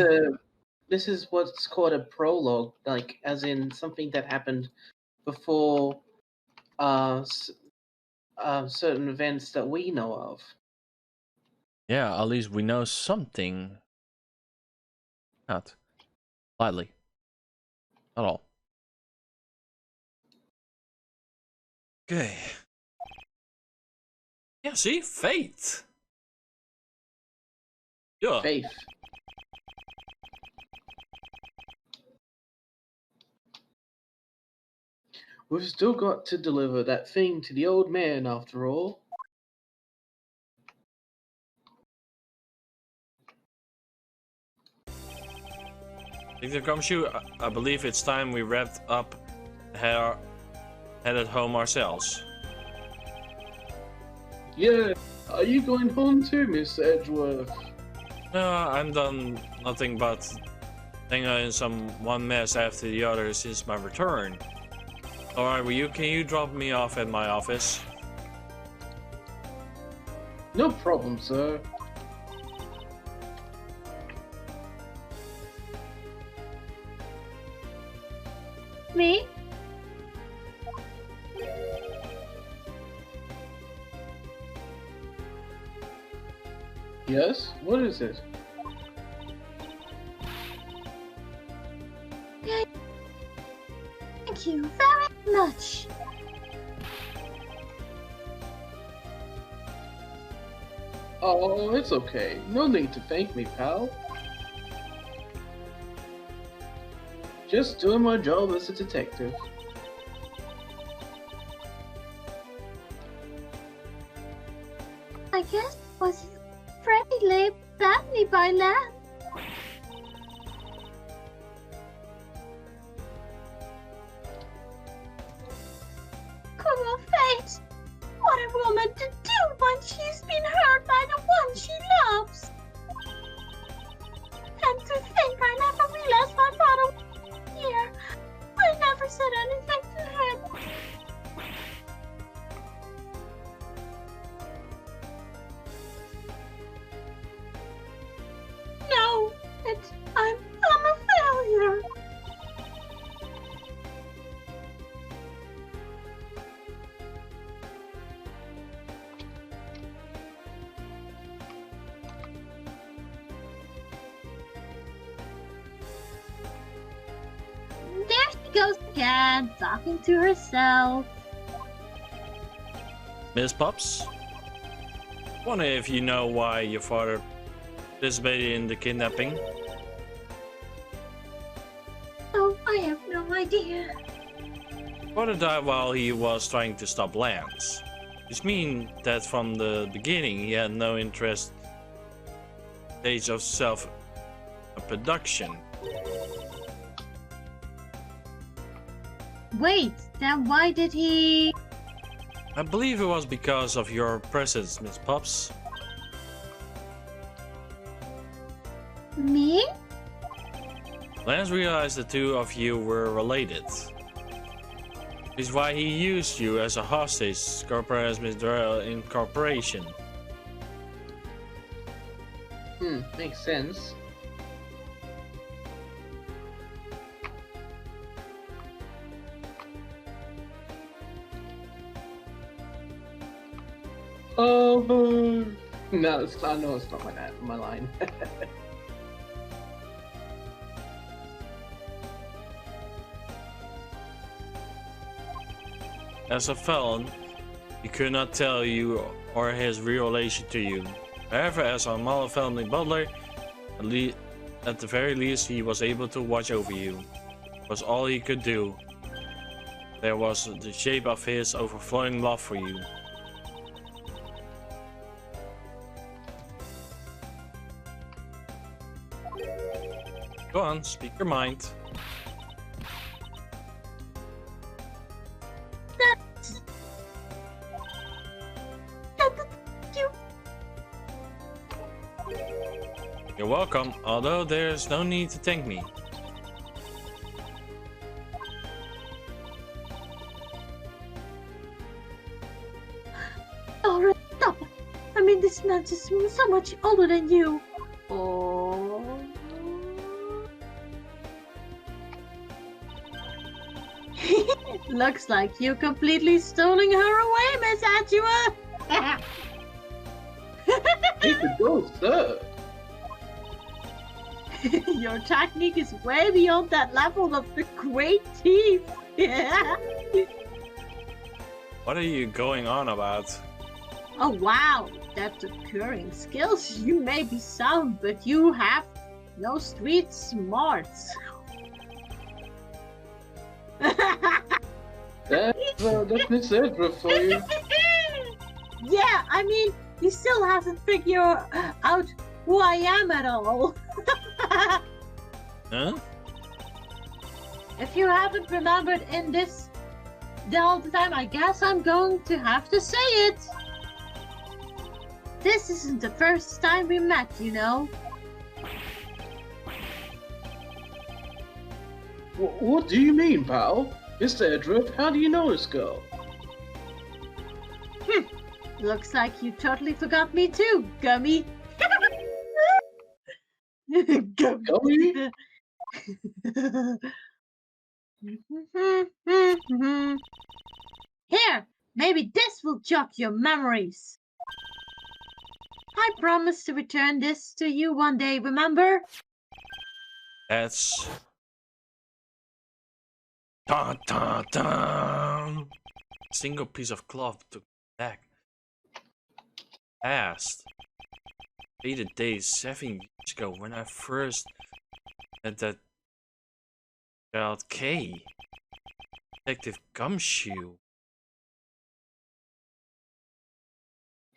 This is what's called a prologue, like as in something that happened before certain events that we know of. Yeah, at least we know something. Not slightly. Not all. Okay. Yeah, see? Fate. Yeah. Faith. We've still got to deliver that thing to the old man after all. Victor Gumshoe, I believe it's time we wrapped up headed home ourselves. Yeah, are you going home too, Mr. Edgeworth? No, I'm done nothing but hanging in one mess after the other since my return. Alright, can you drop me off at my office? No problem, sir. Me? Yes? What is it? Thank you very much. Oh, it's okay. No need to thank me, pal. Just doing my job as a detective. I guess it was pretty late badly by land. Cruel fate! What a woman to do when she's been hurt by the one she loves! And to think I never realized my father was here. I never said anything to him. No, I'm a failure. There she goes again, talking to herself. Miss Pops? Wonder if you know why your father participated in the kidnapping? Oh, I have no idea. Father died while he was trying to stop Lance. This means that from the beginning he had no interest stage of self-production. Wait, then why did he... I believe it was because of your presence, Miss Pops. Me? Lance realized the two of you were related. This is why he used you as a hostage, corporate incorporation. Makes sense. Oh, no, it's not. No, it's not my line. As a felon, he could not tell you or his real relation to you. However, as a model family butler, at the very least, he was able to watch over you. It was all he could do. There was the shape of his overflowing love for you. Go on, speak your mind. You're welcome, although there's no need to thank me. Alright, stop. I mean, this man is so much older than you. Oh. Looks like you completely stolen her away, Miss Edgeworth. He could go, sir. Your technique is way beyond that level of the great teeth. What are you going on about? Oh wow, that's occurring skills. You may be sound, but you have no street smarts. That's Miss Edgeworth for you. Yeah, I mean, he still hasn't figured out who I am at all. Huh? If you haven't remembered in this all the time, I guess I'm going to have to say it. This isn't the first time we met, you know. What do you mean, pal? Mr. Edgeworth, how do you know this girl? Looks like you totally forgot me too, Gummy. Gummy? Here, maybe this will jog your memories. I promised to return this to you one day, remember? That's... Dun, dun, dun. Single piece of cloth took back. Past. Faded days 7 years ago when I first met that child K. Detective Gumshoe.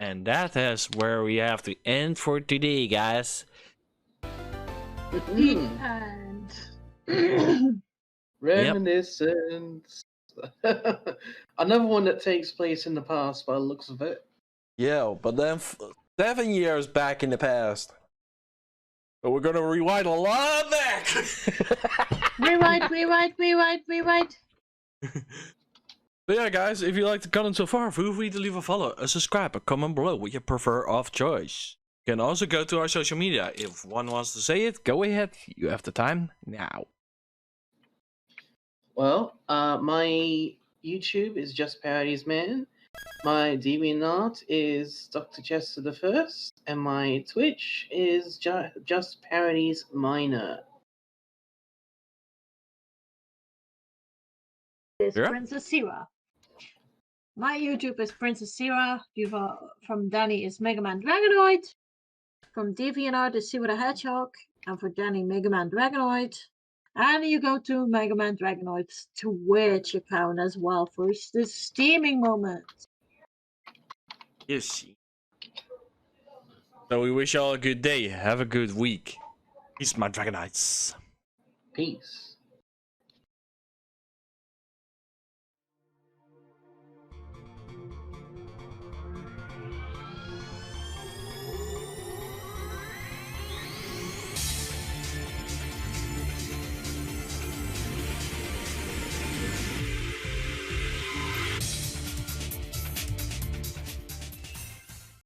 And that is where we have to end for today, guys. And Reminiscence. Another one that takes place in the past by the looks of it. Yeah, but then 7 years back in the past. But we're gonna rewind a lot back. rewrite. But yeah, guys, if you like the content so far, feel free to leave a follow, a subscribe, a comment below what you prefer of choice. You can also go to our social media. If one wants to say it, go ahead. You have the time now. Well, my YouTube is Just Parodies Man. My DeviantArt is Dr. Chester the First, and my Twitch is Just Parodies Minor. Is Yeah. Princess Sira. My YouTube is Princess Sira. From Danny is MegaDragonoid. From DeviantArt is Sira the Hedgehog. And for Danny, MegaDragonoid. And you go to MegaDragonoid's Twitch account as well for the steaming moment. Yes. So we wish you all a good day. Have a good week. Peace, my Dragonites. Peace.